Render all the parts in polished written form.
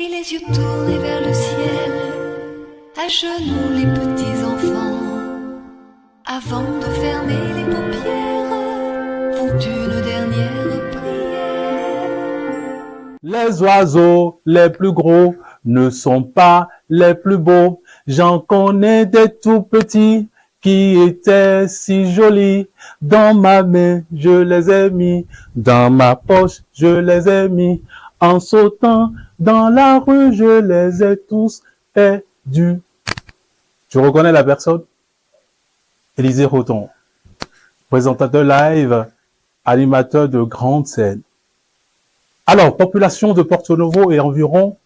et les yeux tournés vers le ciel, à genoux les petits enfants, avant de fermer les paupières, font une dernière prière. Les oiseaux les plus gros ne sont pas les plus beaux. J'en connais des tout petits qui étaient si jolis. Dans ma main, je les ai mis. Dans ma poche, je les ai mis. En sautant dans la rue, je les ai tous perdus. Tu reconnais la personne? Élisée Roton, présentateur live, animateur de grande scène. Alors, population de Porto Novo et environ,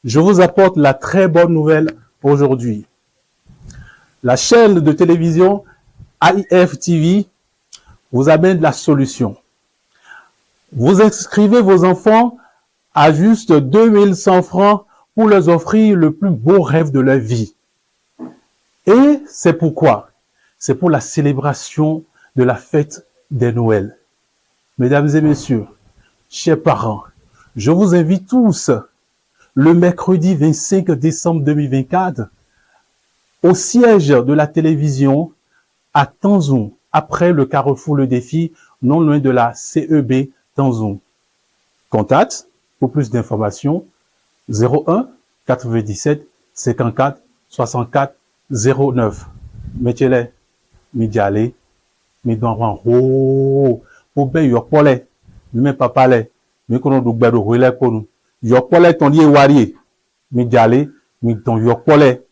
je vous apporte la très bonne nouvelle aujourd'hui. La chaîne de télévision AIF TV vous amène la solution. Vous inscrivez vos enfants à juste 2100 francs pour leur offrir le plus beau rêve de leur vie. Et c'est pourquoi? C'est pour la célébration de la fête des Noëls. Mesdames et messieurs, chers parents, je vous invite tous le mercredi 25 décembre 2024 au siège de la télévision à Tanzou, après le Carrefour Le Défi, non loin de la CEB Tanzou. Contact pour plus d'informations 01 97 54 64 09. Mettez-les, midjale, midouan ho, pour ben yopole, mais papa le, mais qu'on a du relais pour nous. Yopole ton lié wari, midjale, midon yopole.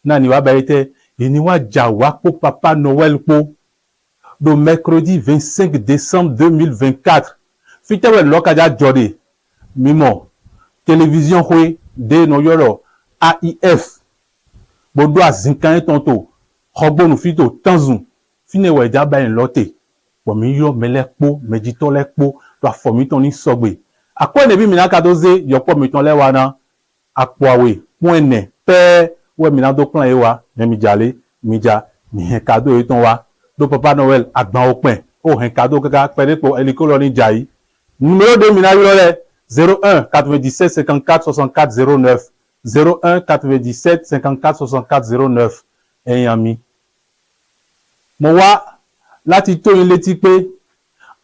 Nani wa baite, iniwa jawa pour papa Noël po. Le mercredi 25 décembre 2024. Fitewe lokaja jodi. Mimo, télévision hui, de no yoro, AIF. Bodo azinkan tonto. Robo nou fito Tanzou. Fine we jaba en lote. Wami yo melek po, medito lek po, to a fomi ton ni sogbe. Akwa nebi mina kadoze, yokpo miton le wana, akwa we, mwene, pe, we mina do plan ewa, mi jale, mija, mi hen kado eton wa, do Papa Noël, akban okpen, o hen kado kaka, pede po elikolo ni jayi. Numéro de mina yole, 01 97 54 64 09. 01 97 54 64 09. Eyami. Mo wá láti tó yín létí pé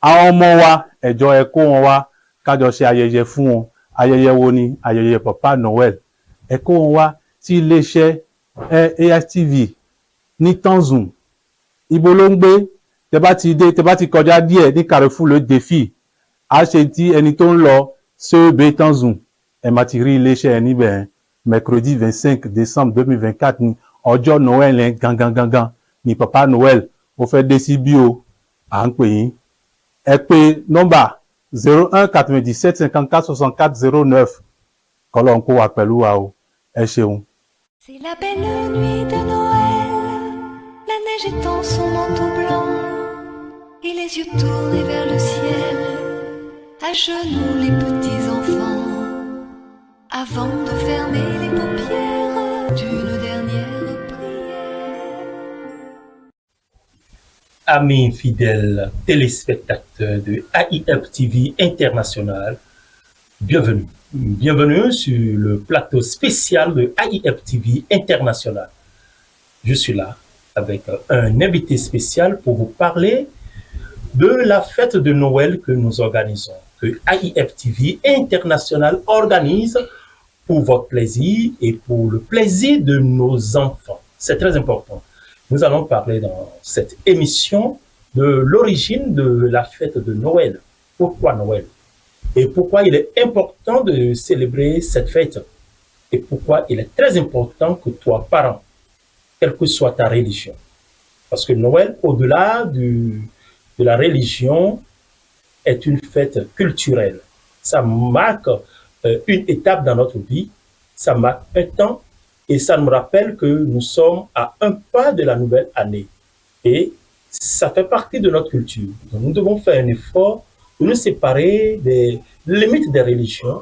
àwọn ọmọ wa ẹjọ́ ẹ kó wọn wá kájọ ṣe ayẹyẹ fún wọn. Ayẹyẹ wo ni? Ayẹyẹ Papa Noël. Ẹ kó wọn wá sí iléeṣẹ́ AIF-TV ní Tanzou. Ibo ló ń gbé? Tẹ́ bá ti kọjá díẹ̀ ní Carrefour Le Défi. A ṣe tí ẹni tó ń lọ CEB Tanzou. Ẹ máa ti rí iléeṣẹ́ ẹ níbẹ̀. Mercredi 25 décembre 2024 ni ọjọ́ Noël yẹn gangan ni Papa Noël ó fẹ́ dé sí bí o à ń pè yín. Ẹ pè nọ́mbà 01 97 54 64 09 kọ́lọ́n kó wà pẹ̀lú wa o. Ẹ ṣeun. C'est la belle nuit de Noël, la neige étend son manteau blanc, et les yeux tournés vers le ciel, à genoux les petits enfants, avant de fermer les paupières d'une dernière prière. Amis fidèles téléspectateurs de AIF TV International, bienvenue. Bienvenue sur le plateau spécial de AIF TV International. Je suis là avec un invité spécial pour vous parler de la fête de Noël que nous organisons, que AIF TV International organise pour votre plaisir et pour le plaisir de nos enfants. C'est très important. Nous allons parler dans cette émission de l'origine de la fête de Noël. Pourquoi Noël? Et pourquoi il est important de célébrer cette fête? Et pourquoi il est très important que toi, parent, quelle que soit ta religion, parce que Noël, au-delà de la religion, est une fête culturelle. Ça marque une étape dans notre vie, ça marque un temps, et ça nous rappelle que nous sommes à un pas de la nouvelle année. Et ça fait partie de notre culture. Donc nous devons faire un effort de nous séparer des limites des religions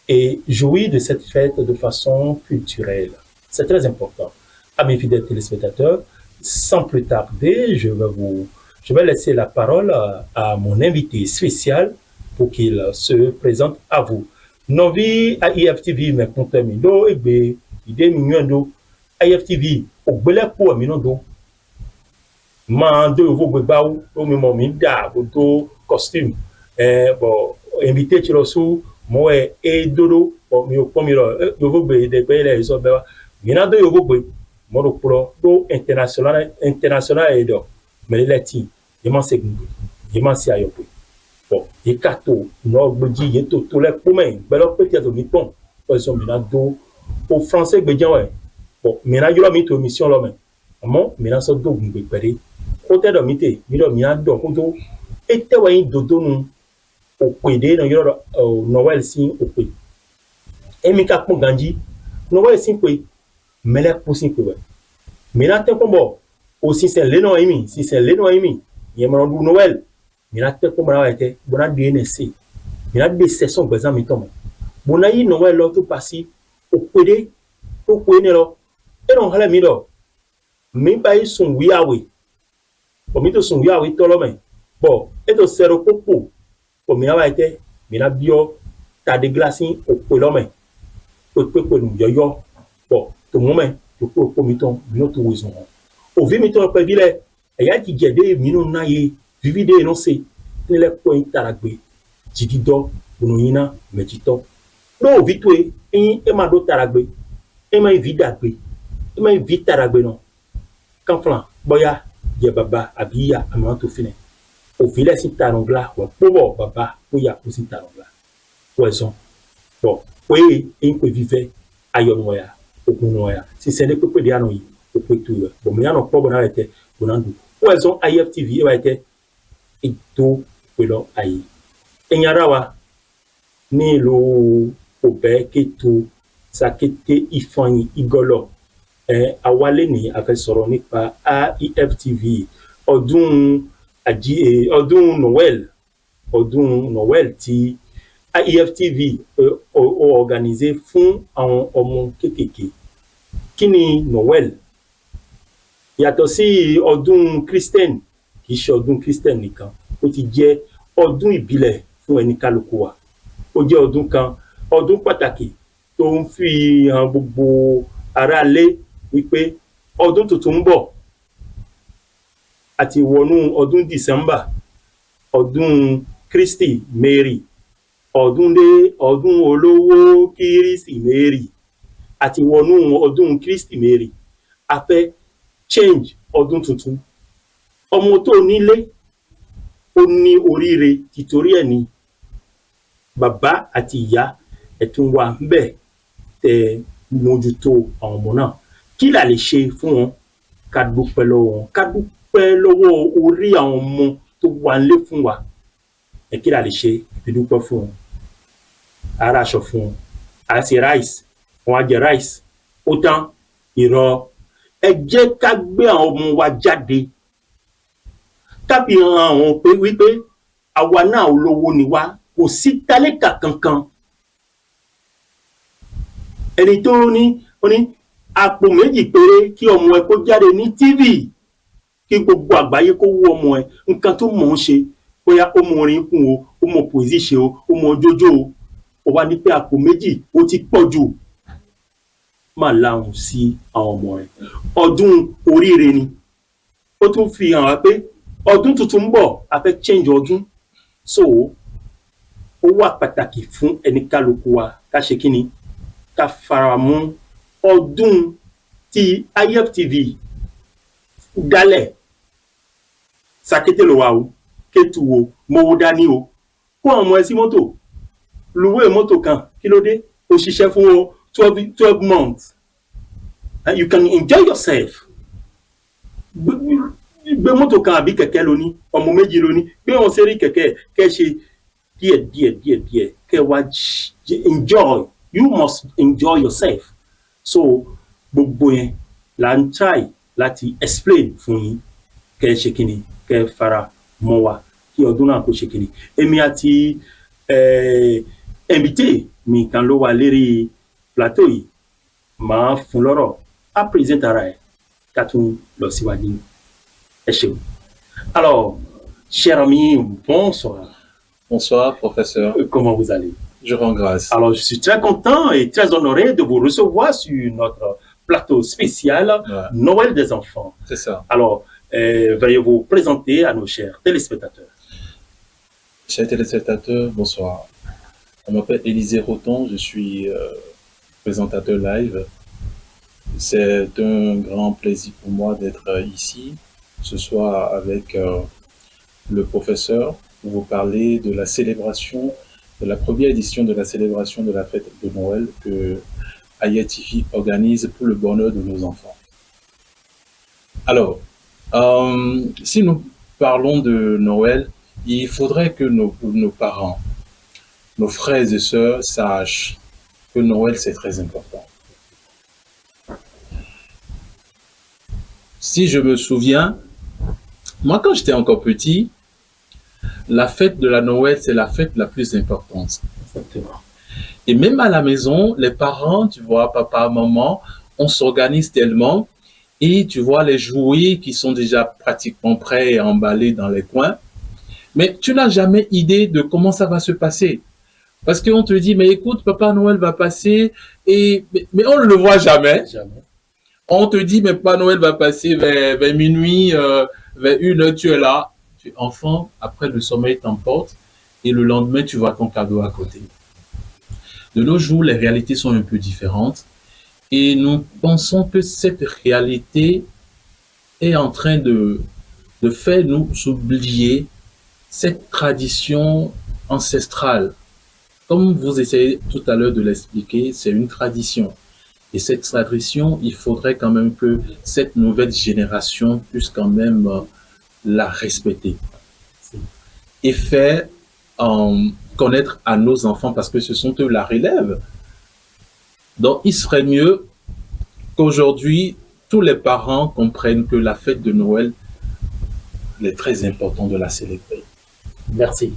et jouir de cette fête de façon culturelle. C'est très important. À mes fidèles téléspectateurs, sans plus tarder, je vais laisser la parole à mon invité spécial pour qu'il se présente à vous. Novi IFTV me compte mi do egbe ide mi nyendo IFTV ogbele po mi no do ma do vo gbe bawo o mi mo mi da bo to costume bon invité ti lo su mo e dodo o mi o po mi ro yo vo gbe de pe le so be wa mi na do yo vo gbe mo ro pro do international e do me le ti e ma se gbe e ma si ayo pe bon e kato no gbeji ye to le po me gbe lo pe ti to mi pon o so mi na do o français gbe jan we bon mi na yo mi to mission lo me amo mi na so do gbe pere o te do mi te mi do mi na do ko to e te wa yin dodo nu o pe de no yo Noel sin o pe e mi ka pon ganji Noel sin pe mele po sin pe we mi na te ko bo o si se le no imi si se le no imi ye mo du Noel mi na te ko mo na te bona DNC mi na de session gbezan mi to mo bona yi Noel lo to pasi o pe de to ko ni lo e no hala mi do mi ba yi sun wi awe o mi to sun wi awe to lo me bo e to sero popo o mi na wa te mi na bio ta de glace o pe lo me o pe nu yo bo to mo me to ko mi to mi no to wo zon o vi mi to pe bi le e ya ti jede mi no na ye vivi de no se ni le ko interagbe jidido bunu yina mejito no vi to e ma do taragbe e ma vida gbe e ma vita taragbe no kan flan boya je baba abiya ama to fine o vile si tarongla wa pobo baba boya o si tarongla poison bon we en ko vive ayon waya okun waya si se ne pepe de ano yi o pe tu bon mi ano pobo na rete bonandu poison IFTV e wa ete e to pelo ayi enyarawa ni lo obe ketu sakete ifan igolo awale ni a fẹ́ sọ̀rọ̀ nípa IFTV ọdún Noel tí IFTV organisé fún àwọn ọmọ kékèké kíni Noel yàtọ̀ sí ọdún Christian kì í ṣe ọdún Christian nìkan ó ti jẹ́ ọdún ìbílẹ̀ fún ẹni kálukú wa ó jẹ́ ọdún kan ọdún pàtàkì tó ń fi hàn gbogbo ará lé wípé ọdún tuntun ń bọ̀ àti wọnú ọdún December ọdún Kristi Mary ọdún olówó Kristi Mary àti wọnú ọdún Kristi Mary a fẹ́ change ọdún tuntun ọmọ tó nílé ó ní oríire títorí ẹ̀ ní bàbá àti ìyá ẹ̀tún wà ńbẹ̀ tẹ́ mójútó àwọn ọmọ náà kí la lè ṣe fún wọn ká dúpẹ́ lọ́wọ́ wọn ká dúpẹ́ lọ́wọ́ orí àwọn ọmọ tó wà nílé fún wa kí la lè ṣe fi dúpẹ́ fún wọn ara aṣọ fún wọn a ṣe rice wọn á jẹ rice ó tán irọ́ ẹ jẹ́ ká gbé àwọn ọmọ wa jáde ká fi hàn àwọn pé wípé àwa náà olówó ni wá kò sí tálíkà kankan ẹni tó ní àpò méjì péré kí ọmọ ẹ kó jáde ní TV kí gbogbo àgbáyé kó wú ọmọ ẹ nǹkan tó mọ̀ ń ṣe bóyá ó mọ orin kún o ó mọ poésie ṣe o ó mọ jójó o ó wá ní pé àpò méjì ó ti pọ̀ jù má láhùn sí àwọn ọmọ ẹ ọdún oríire ni ó tún fi hàn wá pé ọdún tuntun ń bọ̀ a fẹ́ change ọdún so ó wà pàtàkì fún ẹni kálukú wa ká ṣe kíni ká fara mọ́ ọdún tí IFTV dálẹ̀ sàkété ló wà o kétu o mowó dání o kó àwọn ọmọ ẹ sí mọ́tò lùwé mọ́tò kan kí ló dé ó ṣiṣẹ́ fún o 12 months and you can enjoy yourself gbé mọ́tò kan àbí kẹ̀kẹ́ lóní ọmọ méjì lóní gbé wọn sérí kẹ̀kẹ́ kẹ́ ṣe díẹ̀ kẹ́ wá enjoy you must enjoy yourself so gbogbo yẹn là ń try láti explain fún yín kẹ́ ṣe kíni kẹ́ fara mọ́ wa kí ọdún náà kó ṣe kíni èmi àti invité mi kan ló wà lérí plateau yìí máa fún lọ́rọ̀ á present ara ẹ̀ ká tún lọ síwájú ẹ ṣeun. Alors, cher ami, bonsoir. Bonsoir, professeur. Comment vous allez? Je rends grâce. Alors, je suis très content et très honoré de vous recevoir sur notre plateau spécial Noël des enfants. C'est ça. Alors, veuillez vous présenter à nos chers téléspectateurs. Chers téléspectateurs, bonsoir. Je m'appelle Élisée Roton, je suis présentateur live. C'est un grand plaisir pour moi d'être ici ce soir avec le professeur pour vous parler de la célébration, de la première édition de la célébration de la fête de Noël que AIFTV organise pour le bonheur de nos enfants. Alors, si nous parlons de Noël, il faudrait que nos parents, nos frères et sœurs sachent que Noël, c'est très important. Si je me souviens, moi, quand j'étais encore petit, la fête de la Noël, c'est la fête la plus importante. Exactement. Et même à la maison, les parents, tu vois, papa, maman, on s'organise tellement et tu vois les jouets qui sont déjà pratiquement prêts et emballés dans les coins. Mais tu n'as jamais idée de comment ça va se passer. Parce qu'on te dit, mais écoute, Papa Noël va passer, mais on ne le voit jamais. Jamais. On te dit, mais Papa Noël va passer vers minuit, vers 1h, tu es là. Tu es enfant, après le sommeil t'emporte, et le lendemain, tu vois ton cadeau à côté. De nos jours, les réalités sont un peu différentes, et nous pensons que cette réalité est en train de faire nous oublier cette tradition ancestrale. Comme vous essayez tout à l'heure de l'expliquer, c'est une tradition. Et cette tradition, il faudrait quand même que cette nouvelle génération puisse quand même la respecter. Et faire connaître à nos enfants, parce que ce sont eux la relève. Donc, il serait mieux qu'aujourd'hui, tous les parents comprennent que la fête de Noël, il est très important de la célébrer. Merci.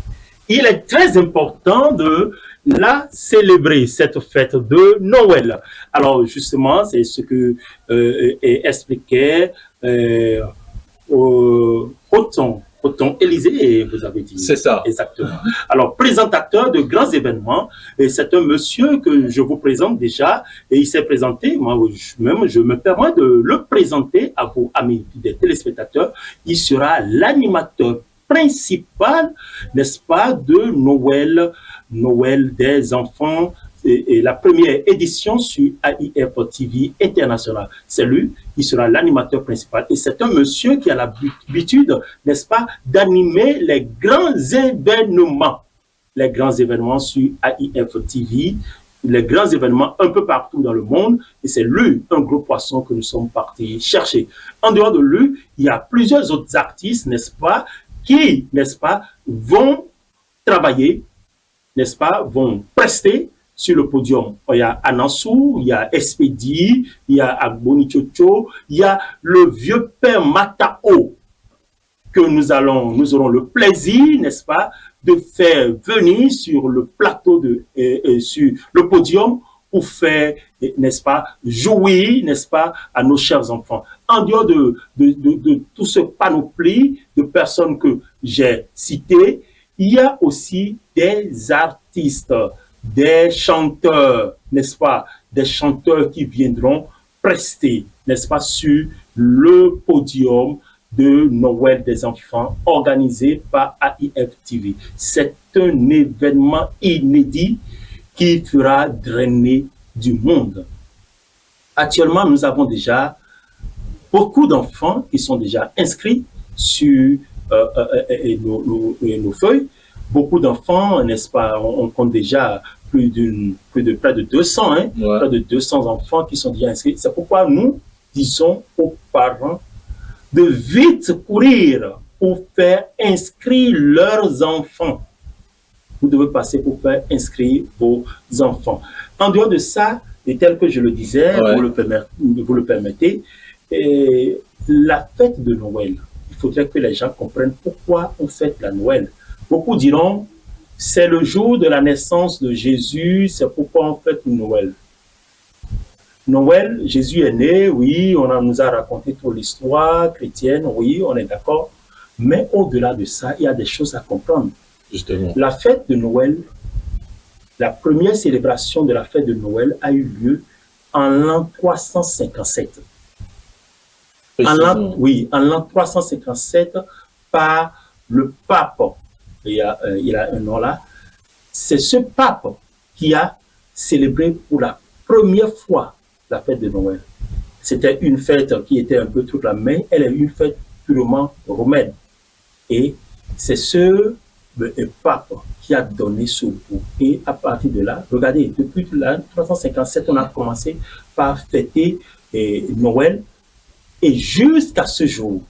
Il est très important de la célébrer, cette fête de Noël. Alors, justement, c'est ce que expliquait Roton Élisée, vous avez dit. C'est ça. Exactement. Alors, présentateur de grands événements, et c'est un monsieur que je vous présente déjà, et il s'est présenté, moi-même, je me permets de le présenter à vos amis des téléspectateurs. Il sera l'animateur principal, n'est-ce pas, de Noël des enfants, et la première édition sur AIFTV International. C'est lui, il sera l'animateur principal. Et c'est un monsieur qui a l'habitude, n'est-ce pas, d'animer les grands événements. Les grands événements sur AIFTV, les grands événements un peu partout dans le monde. Et c'est lui, un gros poisson que nous sommes partis chercher. En dehors de lui, il y a plusieurs autres artistes, n'est-ce pas, qui, n'est-ce pas, vont travailler, n'est-ce pas, vont prester sur le podium. Il y a Anansou, il y a Espedi, il y a Agboni Tchotcho, il y a le vieux père Matao, que nous aurons le plaisir, n'est-ce pas, de faire venir sur le plateau, sur le podium, pour faire, n'est-ce pas, jouer, n'est-ce pas, à nos chers enfants. En dehors de tout ce panoplie de personnes que j'ai citées, il y a aussi des artistes, des chanteurs, n'est-ce pas, des chanteurs qui viendront prester, n'est-ce pas, sur le podium de Noël des enfants organisé par AIFTV. C'est un événement inédit qui fera drainer du monde. Actuellement, nous avons déjà beaucoup d'enfants qui sont déjà inscrits sur nos feuilles. Beaucoup d'enfants, n'est-ce pas, on compte déjà près de 200, hein, Ouais. près de 200 enfants qui sont déjà inscrits. C'est pourquoi nous disons aux parents de vite courir pour faire inscrire leurs enfants. Vous devez passer pour faire inscrire vos enfants. En dehors de ça, et tel que je le disais, Ouais. vous le permettez, la fête de Noël, il faudrait que les gens comprennent pourquoi on fête la Noël. Beaucoup diront, c'est le jour de la naissance de Jésus, c'est pourquoi on fête Noël. Noël, Jésus est né, oui, nous a raconté toute l'histoire chrétienne, oui, on est d'accord. Mais au-delà de ça, il y a des choses à comprendre. Justement. La fête de Noël La première célébration de la fête de Noël a eu lieu en l'an 357. En l'an 357, par le pape, il a un nom là, c'est ce pape qui a célébré pour la première fois la fête de Noël. C'était une fête qui était un peu toute la main, elle est une fête purement romaine. Et c'est ce pape qui a donné ce goût. Et à partir de là, regardez, depuis l'an 357, on a commencé par fêter Noël. Et jusqu'à ce jour,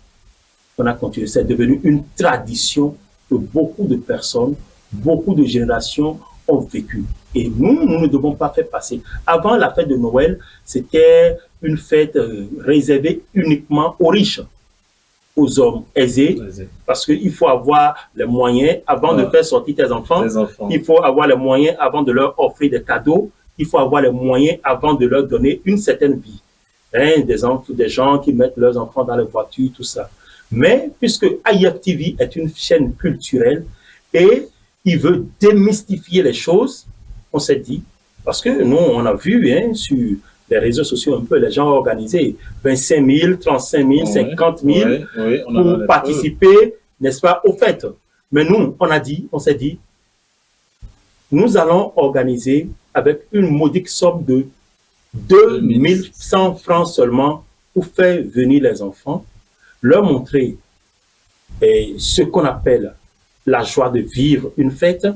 on a continué. C'est devenu une tradition que beaucoup de personnes, beaucoup de générations ont vécu. Et nous ne devons pas faire passer. Avant la fête de Noël, c'était une fête réservée uniquement aux riches, aux hommes aisés, parce qu'il faut avoir les moyens avant de faire sortir tes enfants. Il faut avoir les moyens avant de leur offrir des cadeaux. Il faut avoir les moyens avant de leur donner une certaine vie. Hein, des gens qui mettent leurs enfants dans les voitures, tout ça. Mais puisque IFTV est une chaîne culturelle et il veut démystifier les choses, on s'est dit, parce que nous, on a vu hein, sur les réseaux sociaux un peu les gens organisés 25 000, 35 000, 50 000 pour participer, n'est-ce pas, aux fêtes. Mais nous, on s'est dit, nous allons organiser avec une modique somme de 2100 francs seulement pour faire venir les enfants, leur montrer ce qu'on appelle la joie de vivre une fête,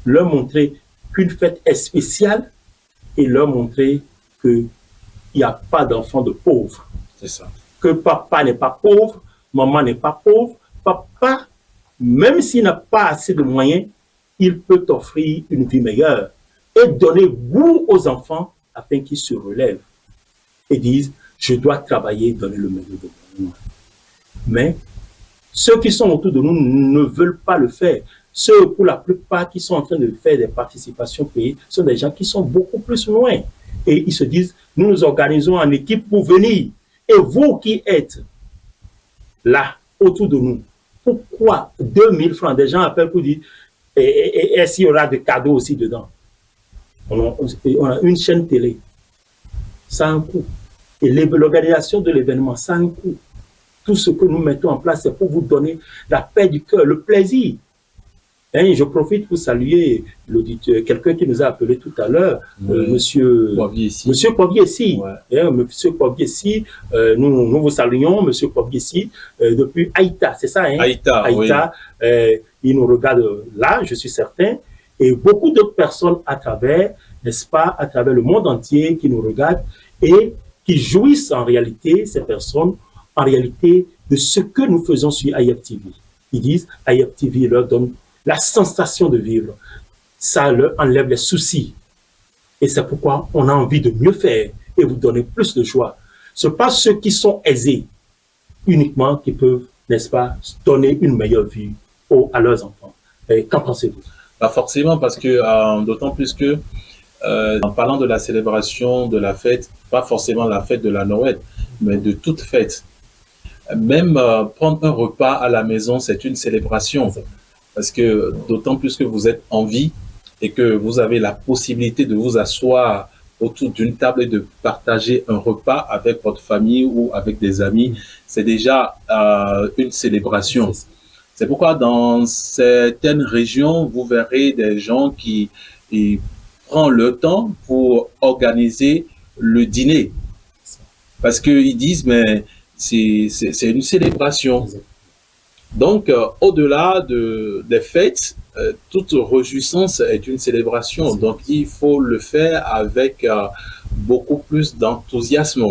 leur montrer qu'une fête est spéciale et leur montrer qu'il n'y a pas d'enfants de pauvres. C'est ça. Que papa n'est pas pauvre, maman n'est pas pauvre. Papa, même s'il n'a pas assez de moyens, il peut t'offrir une vie meilleure et donner goût aux enfants afin qu'ils se relèvent et disent « je dois travailler et donner le meilleur de moi ». Mais ceux qui sont autour de nous ne veulent pas le faire. Ceux, pour la plupart, qui sont en train de faire des participations payées, sont des gens qui sont beaucoup plus loin. Et ils se disent « nous nous organisons en équipe pour venir ». Et vous qui êtes là, autour de nous, pourquoi 2000 francs? Des gens appellent pour dire « est-ce qu'il y aura des cadeaux aussi dedans ?» On a une chaîne télé, ça a un coût. Et l'organisation de l'événement, ça a un coût. Tout ce que nous mettons en place, c'est pour vous donner la paix du cœur, le plaisir. Hein, je profite pour saluer l'auditeur, quelqu'un qui nous a appelé tout à l'heure, Monsieur Poviessi. Ouais. Hein, Monsieur Poviessi, nous vous saluons, Monsieur Poviessi, depuis Haïta, c'est ça, hein? Haïta, oui. Il nous regarde là, je suis certain. Et beaucoup d'autres personnes à travers, n'est-ce pas, à travers le monde entier qui nous regardent et qui jouissent en réalité, ces personnes, en réalité, de ce que nous faisons sur IFTV. Ils disent, IFTV leur donne la sensation de vivre. Ça leur enlève les soucis. Et c'est pourquoi on a envie de mieux faire et vous donner plus de joie. Ce n'est pas ceux qui sont aisés uniquement qui peuvent, n'est-ce pas, donner une meilleure vie à leurs enfants. Qu'en pensez-vous? Pas forcément, parce que d'autant plus que en parlant de la célébration de la fête, pas forcément la fête de la Noël, mais de toute fête. Même prendre un repas à la maison, c'est une célébration. Parce que d'autant plus que vous êtes en vie et que vous avez la possibilité de vous asseoir autour d'une table et de partager un repas avec votre famille ou avec des amis, c'est déjà une célébration. C'est pourquoi dans certaines régions, vous verrez des gens qui prennent le temps pour organiser le dîner. Parce qu'ils disent, mais c'est une célébration. Donc, au-delà des fêtes, toute réjouissance est une célébration. Donc, il faut le faire avec beaucoup plus d'enthousiasme.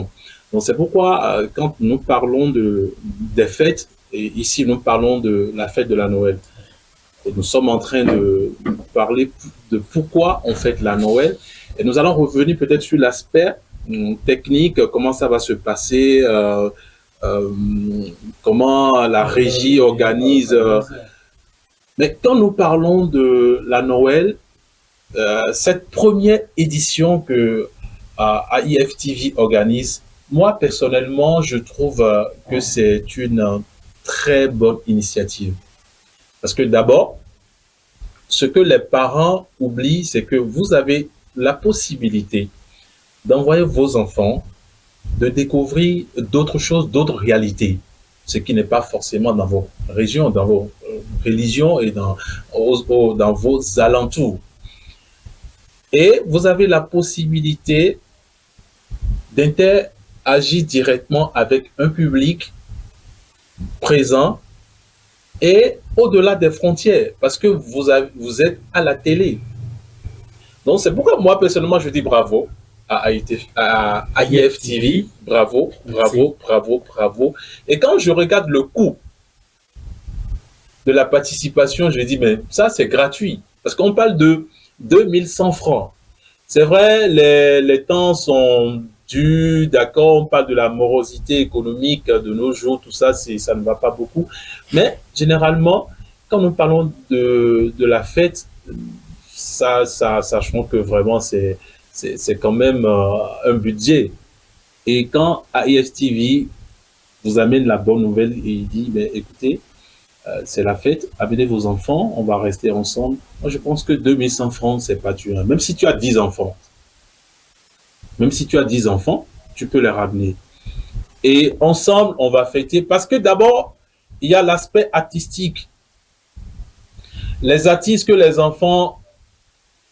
Donc, c'est pourquoi, quand nous parlons des fêtes, et ici, nous parlons de la fête de la Noël. Et nous sommes en train de parler de pourquoi on fête la Noël. Et nous allons revenir peut-être sur l'aspect technique, comment ça va se passer, comment la régie organise. Mais quand nous parlons de la Noël, cette première édition que IFTV organise, moi, personnellement, je trouve que c'est une très bonne initiative. Parce que d'abord, ce que les parents oublient, c'est que vous avez la possibilité d'envoyer vos enfants de découvrir d'autres choses, d'autres réalités, ce qui n'est pas forcément dans vos régions, dans vos religions et dans vos alentours. Et vous avez la possibilité d'interagir directement avec un public présent et au-delà des frontières, parce que vous êtes à la télé. Donc c'est pourquoi moi personnellement je dis bravo à AIF TV, bravo, bravo, bravo, bravo. Et quand je regarde le coût de la participation, je dis mais ça c'est gratuit, parce qu'on parle de 2100 francs. C'est vrai, les temps sont durs, d'accord, on parle de la morosité économique de nos jours, tout ça, ça ne va pas beaucoup. Mais généralement, quand nous parlons de la fête, sachons que vraiment c'est quand même un budget. Et quand AIF TV vous amène la bonne nouvelle et il dit, ben, écoutez, c'est la fête, amenez vos enfants, on va rester ensemble. Moi, je pense que 2100 francs, c'est pas dur. Même si tu as 10 enfants, tu peux les ramener. Et ensemble, on va fêter. Parce que d'abord, il y a l'aspect artistique. Les artistes que les enfants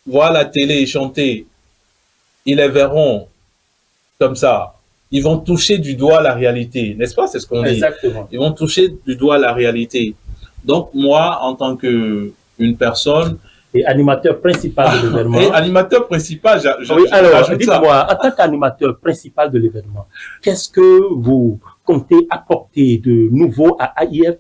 voient à la télé et chanter, ils les verront comme ça. Ils vont toucher du doigt la réalité, n'est-ce pas? C'est ce qu'on dit. Exactement. Ils vont toucher du doigt la réalité. Donc, moi, en tant qu'une personne... Et animateur principal de l'événement. Et animateur principal, oui, alors, dites-moi, en tant qu'animateur principal de l'événement, qu'est-ce que vous comptez apporter de nouveau à AIF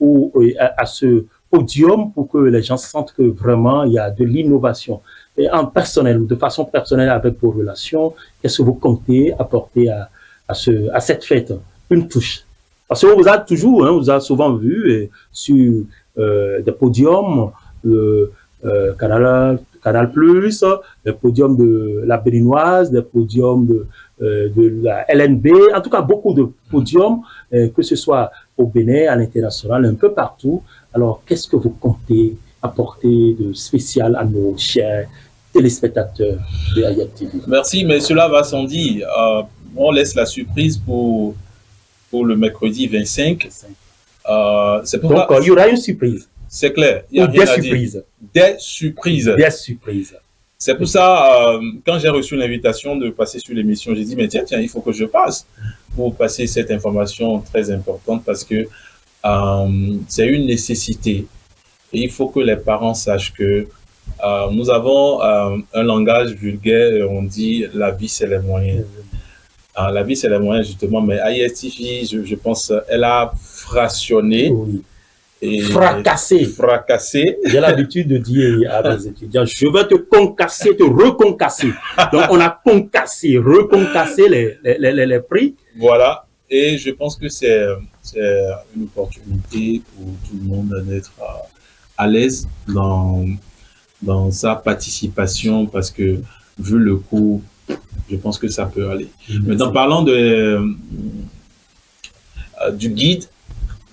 ou à ce podium pour que les gens sentent que vraiment il y a de l'innovation? Et en personnel, de façon personnelle avec vos relations, qu'est-ce que vous comptez apporter à cette fête? Une touche. Parce qu'on vous a toujours, on vous a souvent vu sur des podiums, Canal+, des podiums de la Béninoise, des podiums de la LNB, en tout cas beaucoup de podiums, que ce soit au Bénin, à l'international, un peu partout. Alors, qu'est-ce que vous comptez apporter de spécial à nos chers téléspectateurs de AIF TV? Merci, mais cela va sans dire. On laisse la surprise pour le mercredi 25. C'est donc, il y aura une surprise. C'est clair. Il y a des surprises. Des surprises. Des surprises. C'est pour ça, quand j'ai reçu l'invitation de passer sur l'émission, j'ai dit, mais tiens, il faut que je passe pour passer cette information très importante parce que c'est une nécessité. Et il faut que les parents sachent que nous avons un langage vulgaire et on dit la vie, c'est les moyens. La vie, c'est les moyens, justement, mais AIF TV, je pense, elle a fractionné. Oui. Et fracassé. J'ai l'habitude de dire à mes étudiants, je vais te concasser, te reconcasser. Donc, on a concassé, reconcassé les prix. Voilà. Et je pense que c'est une opportunité pour tout le monde d'être à l'aise dans sa participation parce que, vu le coût, je pense que ça peut aller. Maintenant, parlant du guide,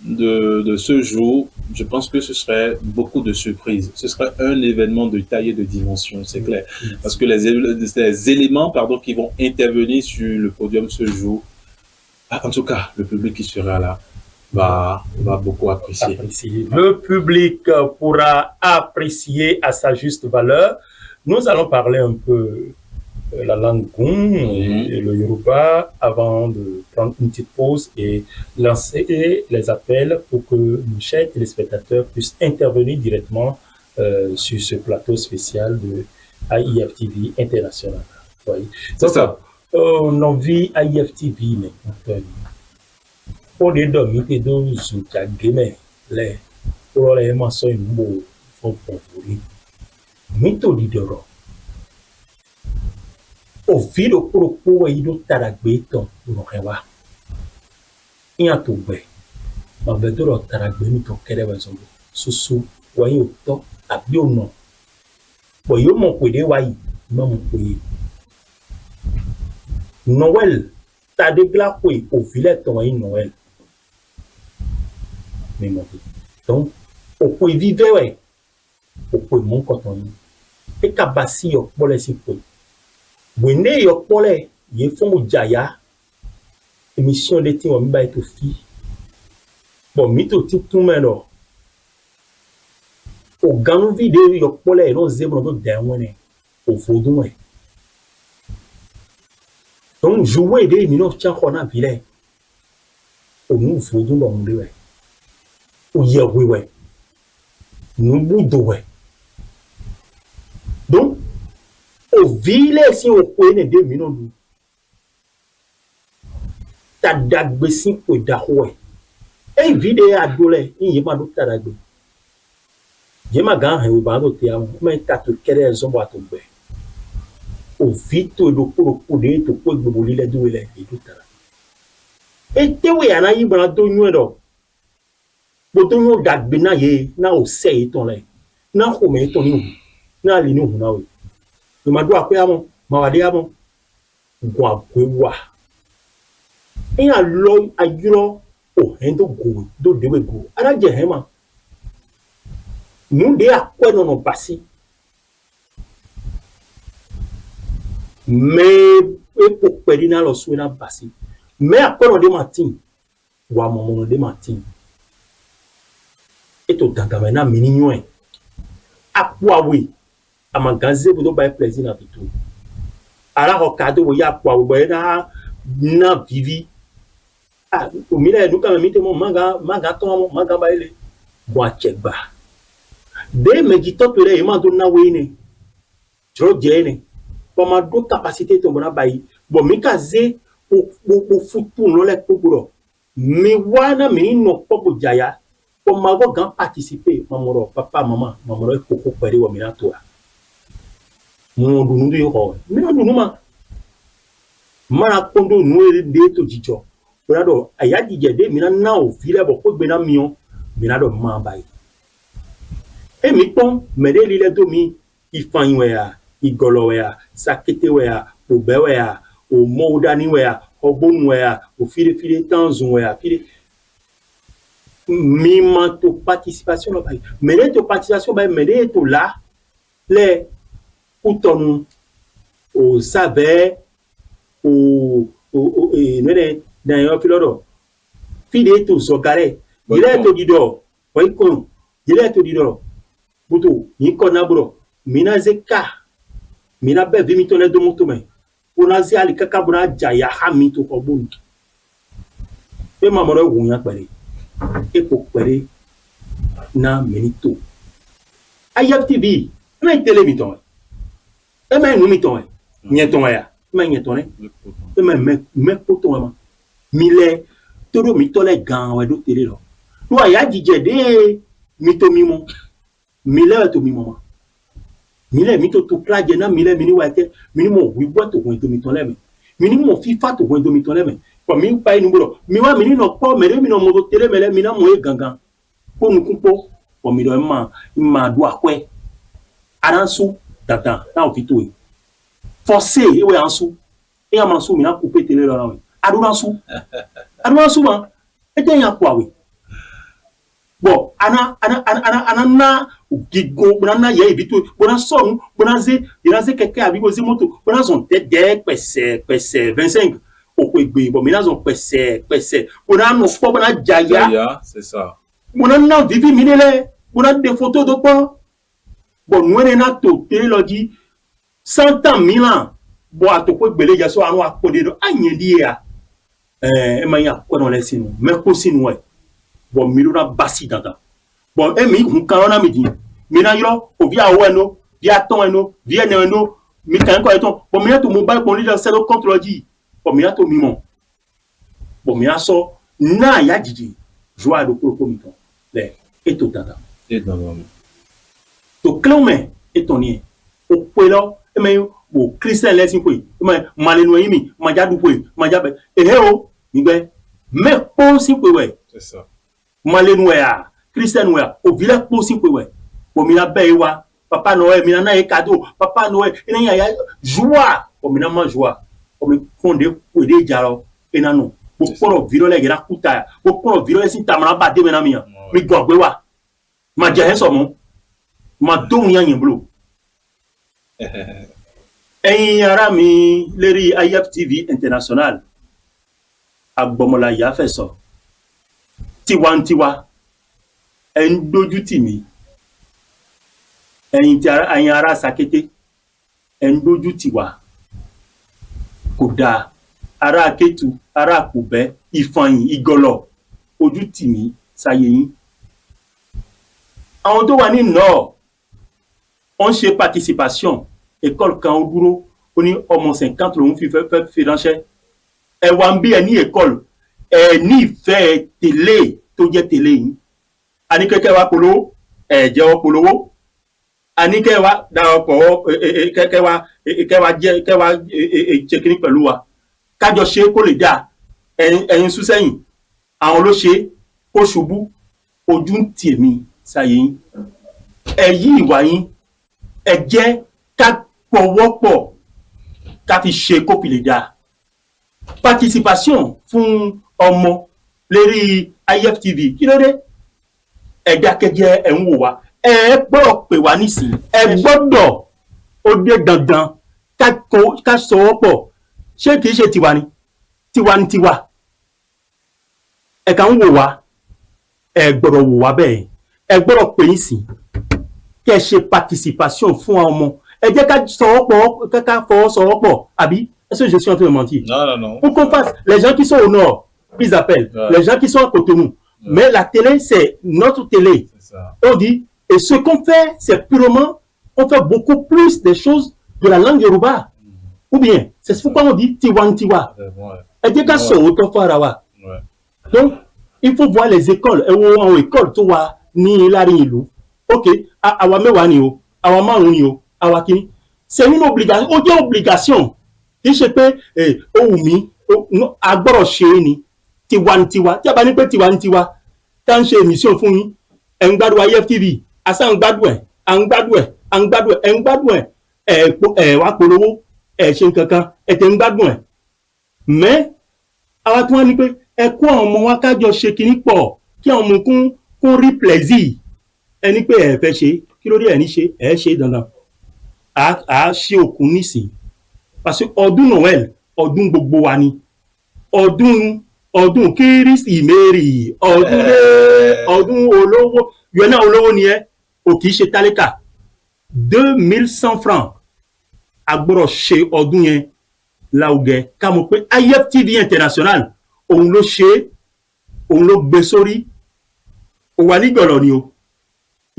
de ce jour, je pense que ce serait beaucoup de surprises. Ce serait un événement de taille et de dimension, c'est clair. Parce que les éléments qui vont intervenir sur le podium ce jour, en tout cas, le public qui sera là va beaucoup apprécier. Le public pourra apprécier à sa juste valeur. Nous allons parler un peu la langue Goum et le Yoruba avant de prendre une petite pause et lancer les appels pour que nos chers téléspectateurs puissent intervenir directement sur ce plateau spécial de AIF TV International. C'est ça. On a vu AIF TV, mais pour les dormir, les deux les pour les maçons, ils font pour au fil au propos et do taragbe ton no rewa in to be ma be do taragbe mi to kere wa zombo susu wa yo to abi ono bo yo mo pe de wa yi mo mo pe Noël ta de gla ko au fil ton yi Noël mais mo donc au ko vive ouais Pourquoi mon coton? Et kabasi yo pole si peu. Wene yo pole, ye font jaya. Émission d'été, on m'a été fi. Bon, mito tout maintenant. Au ganou vidéo, yo pole, non zéro dans dernier. Au fondou, donc, jouer des minutes, tiens, on a vu au nous fondou dans le ouais. Au yahweh, ouais. Nous boudou, ouais. Donc, au ville, si on connaît 2 minutes, t'as d'agbe si pour d'ahoué. Et vidéo à douleur, il y a pas d'autre d'agbe. J'ai ma gagne, ou pas d'autre, mais t'as tout quel zombo à tomber. Au vite, le coup de tout pour que les deux et tout. Et te oui, on a eu un peu de nous. Botono d'agbe na ye, na au sey ton lait. Na home ton nous. Na linu na we. Le mado akwe amon, mawade amon. Gwa gwa. Et à l'œil, à yuro, oh, un do go, do dewe go. À la jehema. Nous, de à quoi nous nous passé. Mais, et pour perdre le soin à passé. Mais à quoi nous dématin. Ou à mon dématin. Et tout dans ta main, mignon. À quoi oui. À ma gazé, vous n'avez pas plaisir dans tout. À la rocade, vous y a quoi, vous voyez, na vivi. Ah, au milieu, nous, quand même, mon manga, ton manga, baile. Bois, check ba. Dès me dit, top, il m'a donné na wine. Trop bien. Pour ma deux capacités, ton bon bail. Bon, mais casé, pour foutre pour nous, les pour mais wana, mais non, pas pour jaya. Pour ma grand participer, maman, papa, maman, est coco, péré, ou mina, toi. Mon nous de horreur. Mais nous, ma. Mana kondo, nous, de to jijo. Brado, ayadi jede, mina, na, au fil, beaucoup de benamion, mina, de mambaye. Et mi-pon, me de l'île domi, il fanywea, il golowea, saketewea, au bewea, au moudaniwea, au bonwea, au file tanzwea, file. Mima to participation là, mais les to participation, mais les to là, les outons au savet, au et dans un philosophe, file to sogare, il est to dido, oui, con, il est to dido. Buto, ni konabro, mina zeka, mina be vimitone do montome. Unazi ali kaka buna jaya hamito ko bun. E mamoro wunya pere. E ko pere na menito. IYEP TV, ma télévision. E ma nu miton. Nyeton ya. Ma nyeton e ma me poton ma. Mile todo mitole gan wa do tele lo. No aya jije de mito mimo. Mille to mi mama. Mille mito to plaje na mille mini wate minimo wi boto ko to mi ton leme. Minimo fifa to ko to mi ton leme. Ko mi pa inu bro. Mi wa mini no po mere mi no mo tele mele mi na mo e gangan. Ko nu kunpo ko mi do ma do akwe. Aransu tata na o fito e. Forcé e we ansu. E amansu mi na couper tele lo na we. Aduransu. Aduransu ma. E te yan kwa we. Bon, ana na gigo, bona ye bitu, bona son, bona ze, iraze keke abigo ze moto, bona zon de pese 25. Okwe bon, mina zon pese. Bona no fo bona jaya, c'est ça. Bona na vivi minele, bona des photos de quoi? Bon, nous na to tele lo di 100 ans 1000 ans. Bon, atoko gbele ya so anu akode do anyedi ya. E ma ya ko don lesinu, me ko sinu we. Bon, milona basi dada. Bon, et mi, on canona midi. Mina yo, o via oueno, via toneno, via neno, mi kan ko eton. Bon, mina to mobile bon leader c'est le contrôle dit. Bon, mina to mimon. Bon, mina so na ya didi. Joie de pro comiton. Le, et to dada. Et dans to clome et tonien. O pelo, e me o Christian lesson ko. E me maleno yimi, majadu ko, majabe. E he o, mi be me po si ko we. c'est ça. Malenouya, Christian Nouya, au village possible, ouais. Pour mina bewa, Papa Noël, mina na cadeau, Papa Noël, et y a joie, pour mina man joie, pour me fonder pour des dialogues, et non, pour prendre viro les gars kuta, pour prendre viro les si tamana bade mena mia, mi gogwewa, ma jahe somo, ma tó yan yẹn bolo ẹ̀yin ará mi lérí IFTV International agbọmọlá yà fẹ́ sọ tiwantiwa ẹ̀ ń dojú tì mí ẹ̀yin ará Sakété ẹ̀ ń dojú tì wá kò dáa ará Kétu ará Kùbẹ́ Ìfọ̀yín Ìgọ̀lọ̀ ojú tì mí sáyé yín àwọn tó wà ní nord wọ́n ṣe participation école kan ó dúró ó ní ọmọ 50 lòún fi ránṣẹ́ ẹ wá ń bí ẹ ní école ẹ ní ìfẹ́ télé tó jẹ́ télé yín àní kẹ́kẹ́ wa polówó ẹ jẹ́wọ́ polówó àní kẹ́ wa darapọ̀ kẹ́ wa ṣe kínní pẹ̀lú wa kájọ ṣe kó lè dáa ẹ̀yin sún sẹ́yìn àwọn ló ṣe kó ṣubú ojú ń tì mí sáyé yín ẹ yí ìwà yín ẹ jẹ́ ká pọ̀wọ́pọ̀ ká fi ṣe kó fi lè dáa participation fún ọmọ lérí IFTV kí ló dé ẹ dákẹ́jẹ́ ẹ ń wò wá ẹ gbọ́dọ̀ pè wá nísìnyí ẹ gbọ́dọ̀ ó dé dandan ká sọwọ́ pọ̀ ṣé kìí ṣe tiwa ni tiwa ẹ kàn ń wò wá ẹ gbọ́dọ̀ wò wá bẹ́ẹ̀ ẹ gbọ́dọ̀ pè yín sí kẹ́ ṣe participation fún ọmọ ẹ jẹ́ ká sọwọ́pọ̀ ká fọwọ́sowọ́pọ̀ àbí est-ce que je suis en train de mentir? Non. Pour qu'on fasse, les gens qui sont au nord, ils appellent. Ouais. Les gens qui sont à côté de nous. Mais la télé, c'est notre télé. C'est ça. On dit, et ce qu'on fait, c'est purement, on fait beaucoup plus des choses de la langue Yoruba. Ou bien, c'est pourquoi on dit Tiwantiwa. Et dès qu'à ce autant farawa. Donc, il faut voir les écoles. Et on école, tu vois, ni la rilou. Ok, awa mewani o, awa maruni o, awa kini. C'est une obligation. On dit obligation. Kì í ṣe pé ó wù mí a gbọ́dọ̀ ṣe é ni tiwantiwa tí a bá ní pé tiwantiwa tá ń ṣe émission fún yín ẹ̀ ń gbádùn IFTV àṣà ń gbádùn ẹ̀ à ń gbádùn ẹ̀ wá polówó ẹ̀ ṣe nǹkankan ẹ̀ tẹ̀ ń gbádùn ẹ̀ mais àwa tí wọ́n ní pé ẹ kó àwọn ọmọ wa kájọ ṣe kinní pọ̀ kí àwọn ọmọ kún rí plaisir ẹ ní pé ẹ fẹ́ ṣe kí ló dé ẹ̀ ní ṣe ẹ̀ ṣe dandan à ṣe òkun nísìnyí. Parce que ọdún Noël ọdún gbogbo wa ni ọdún Kérésìmesì ọdún olówó yọ̀nà olówó ni ẹ ò kìí ṣe tálíkà 2100 francs agbọ́dọ̀ ṣe ọdún yẹn láwùgẹ́ ká mọ̀ pé IFTV International òun ló ṣe òun ló gbé sórí ó wà ní Ìgọ̀lọ̀ ni o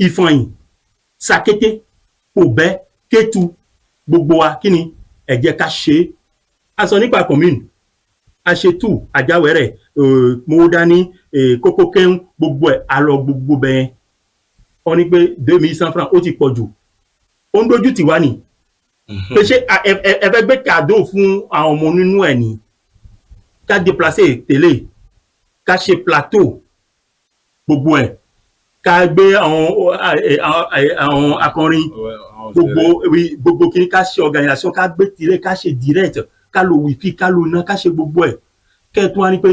Ìfọ̀yín Sakété Kùbẹ́ Kétu gbogbo wa kí ni ẹ jẹ́ ká ṣe a sọ nípa commune a ṣe tú Àjáwẹ̀rẹ̀ Mowódání Kókó Kẹ́hún gbogbo ẹ̀ alọ gbogbo bẹ́ẹ̀ wọ́n ní pé 2100 francs ó ti pọ̀ jù ó ń dojú tiwa ni pé ṣé ẹ fẹ́ gbé kàdó fún àwọn ọmọ nínú ẹ̀ ni ká déplacer télé ká ṣe plateau gbogbo ẹ̀ ká gbé àwọn akọrin gbogbo kí ni ká ṣe organisation ká gbé tirẹ̀ ká ṣe direct ká lo wifi ká lo iná ká ṣe gbogbo ẹ̀ kẹ́ẹ̀tún wá ní pé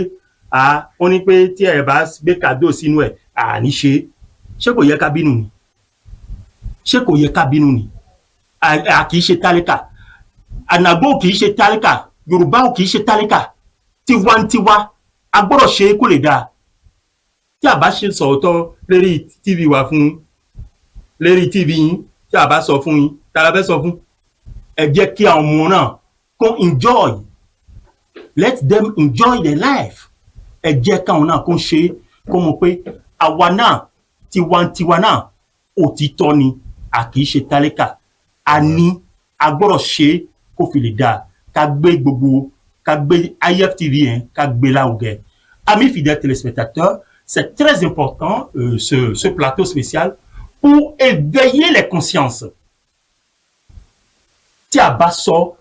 wọ́n ní pé tí ẹ bá gbé kàdó sínú ẹ̀ ní ṣe kò yẹ ká bínú ni kò yẹ ká bínú ni kì í ṣe tálíkà ànàgbó kì í ṣe tálíkà Yorùbá kì í ṣe tálíkà tiwantiwa a gbọ́dọ̀ ṣe kó lè dáa tí a bá ṣe sọ̀tọ̀ lérí TV wa fún lérí TV yín tí a bá sọ fún yín tí a bá fẹ́ sọ fún ẹ jẹ́ kí àwọn ọmọ náà kó enjoy let them enjoy their life ẹ jẹ́ káwọn náà kó ṣe kó mọ̀ pé àwa náà tiwantiwa náà òtítọ́ ni a kì í ṣe tálíkà a ní a gbọ́dọ̀ ṣe kó fi lè dáa ká gbé IFTV yẹn ká gbé láwùgẹ́. Amis fidèles téléspectateurs, c'est très important ce plateau spécial pour éveiller les consciences. Tí a bá sọ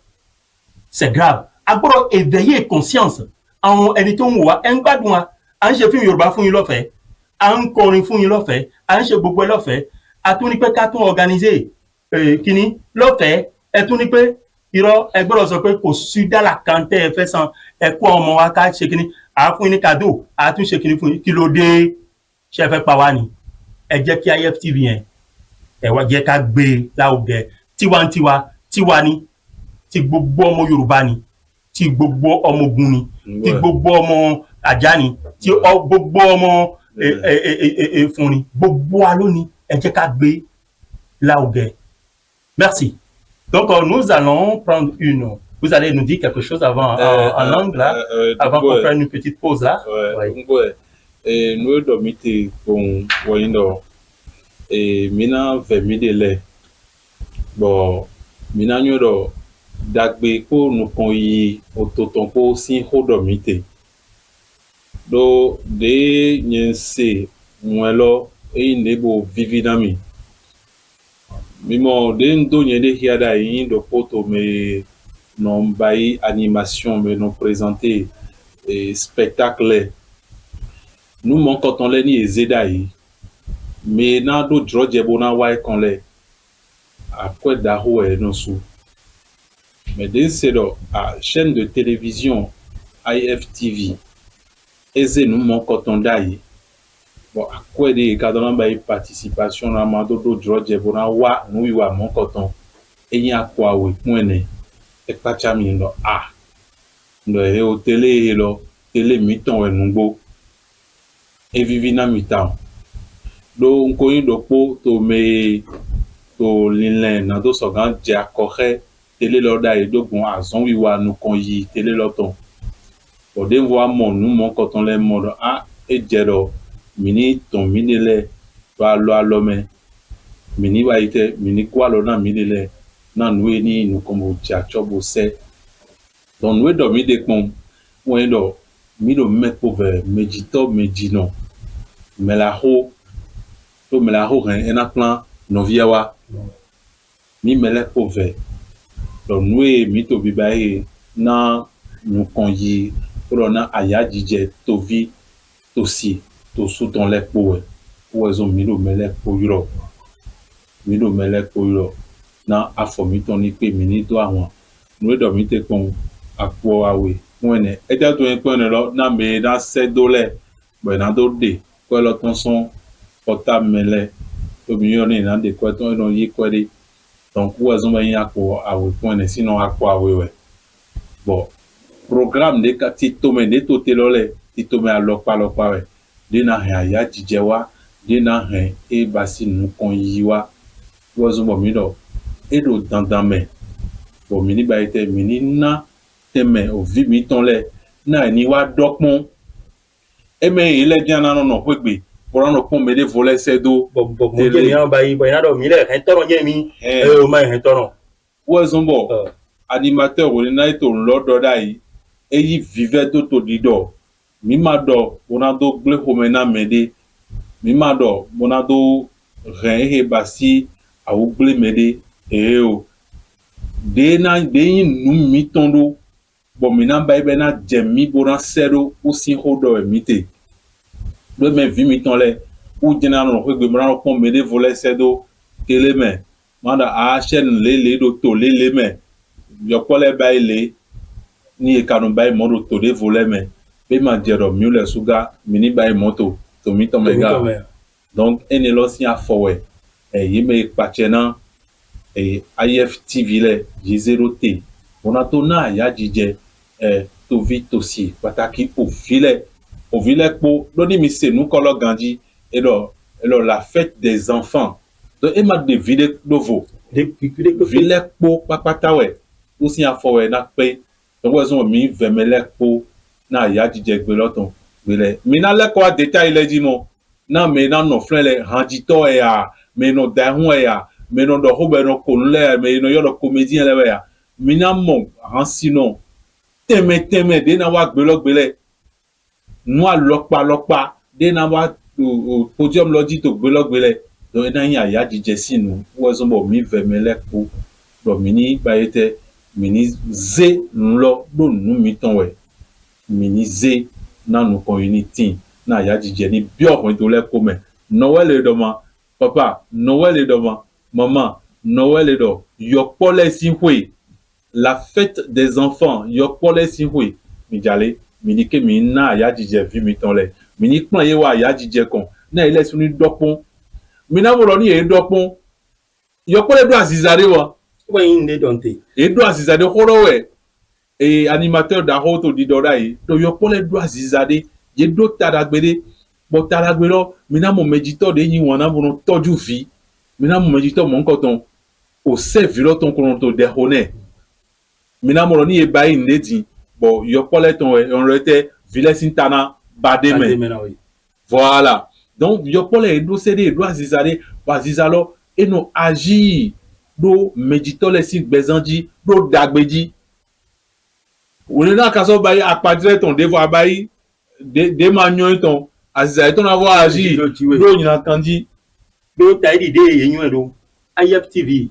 c'est grave a gbọ́dọ̀ éveiller conscience àwọn ẹni tó ń wò wá ẹ ń gbádùn wa à ń ṣe fíìmù Yorùbá fún yín lọ́fẹ̀ẹ́ à ń kọrin fún yín lọ́fẹ̀ẹ́ à ń ṣe gbogbo ẹ lọ́fẹ̀ẹ́ a tún ní pé ká tún organiser kíní lọ́fẹ̀ẹ́ ẹ tún ní pé irọ́ ẹ gbọ́dọ̀ sọ pé kò sí dálà kan tẹ́ ẹ fẹ́ san ẹ kó ọmọ wa ká ṣe kíní à fún yín ní cadeau à tún ṣe kíní fún yín kí ló dé ṣe fẹ́ pa wá ni ẹ jẹ́ kí IFTV yẹn ẹ wá jẹ́ ká gbé e lárugẹ tiwantiwa tiwani ti gbogbo ọmọ Yorùbá ni ti gbogbo ọmọ Ògùn ni ti gbogbo ọmọ Ajá ni ti gbogbo ọmọ Ẹfọ̀n ni gbogbo wa ló ní ẹ jẹ́ ká gbé lárugẹ. Merci. Donc nous allons prendre une. Vous allez nous dire quelque chose avant en langue là, avant qu'on prenne une petite pause là. Ouais. Et nous dormite con voyons et mina vermidele. Bon, mina nyoro dagbe ko nous koyi ototonko si ho dormite. Do de nyense mwelo e nebo vividami. Mimo de ndo nyende hiada yin do poto me non bayi animation me non présenter spectacle. Nous manquons ton leni et zedaï. Mais na do droge bona wai kon le. Après daho e non sou. Mais den sedo a chaîne de télévision IFTV. Eze nous manquons ton daï. Bon, à quoi de cadran bayi participation na mando do droge bona wa nous wa manquons ton. Et y a quoi we mwene. E pachami ndo a. Ndo e o télé lo télé miton e nungbo. Et vivina mitan. Do nkoyi do po to me to linlen na do sogan ja kohe tele loda e do gon azon wiwa no konyi tele loton. O de vo amon nu mon koton le modo a e jero mini ton minele to alo me mini wa ite mini kwa lo na minele na nwe ni nu komo ja chobo se. Don nwe do mi de pon wen do mi do me pove medito medino. Mais la ho en a plein novia wa mi mele pove donc nous mi to bibaye na nous konyi pour na aya dije to vi to si to sous ton le po ozo mi do mele po yuro na afomi ton ni pe mi ni to awon nous do mi te kon apo awe wene e ta to en pon lo na me na $7 bo na do de quoi le ton portable mêlé au milieu d'un des quoi ton non y quoi dit donc où est-ce qu'on va y avoir à point sinon à quoi ouais bon programme de titome de tout telole titome à l'opa ouais de na ya jijewa de na e basi nu kon yiwa où est-ce qu'on mido et do dandame bon mini ba ite mini na teme au vi mi ton le na ni wa dokmon et mais il est bien non non pegbe pour on pon me de voler c'est do bon ni an bayi bo ina do mi le hen toron je mi o ma hen toron wo zombo animateur o na ito lodo dai e yi vive do to dido mi ma do ona do gle homena mede mi ma do bona do ren he basi a o gle mede e o de na de yin nu mi tondo bo mi na bai be na jemi bona sero o si hodo e mite le men vi mi ton le ou dina no ko gbe mra ko me de voler sedo tele me manda a chaîne le do to le me yo ko le bai le ni e kanu bai mo do to de voler me be ma jero mi le suga mini bai moto to mi ton mega donc ene lo si a fowe e yime pachena e IFTV le J0T on a to na ya jije to vi to si pataki o vile po doni mi se nous kolo gandi et la fête des enfants donc e ma de vile novo vile po papata we aussi a fowe na pe donc wezo mi vemele po na ya jije gbeloton gbele mi na le ko detail le di mo na me na no flen le handito e ya me no da hu e ya me no do ho be no ko le me no yo do comédien le ya mi na mo han sinon teme de na wa gbele nous à lokpa de na wa podium lodi to gbele donc na ya dije sinu wo zo mo mi vemele po do mini ba ete mini ze nlo do nu mi ton we mini ze na nu community na ya dije ni bi okun to le ko me Noël e do ma papa Noël e do ma maman Noël e do yo pole sinwe la fête des enfants yo pole sinwe mi jale mini ke mi na ya jije vi mi ton le mini plan ye wa ya jije kon na ile sunu dopon mi na wo lo ni e dopon Yopole do azizade wa. Ouais, il est donté. Et do azizade horo we. Et animateur da ho to di dora yi. Do yopole do azizade. Ye do tadagbede. Bo tadagbelo mina mo medito de yin wana bono toju vi. Mina mo medito mon koton. O se vilo ton konto de hone. Mina mo ni e bayi ndedi. Bo yopole ton we on rete vile sintana bademe. Voilà. Donc yopole do cede do azizade ba azizalo et no agi do medito le si bezanji do dagbeji. Onena kaso bayi akpadre ton devo abayi de manyo ton azizade ton avoir agi do nyina kandi do taidi de yenyo do IFTV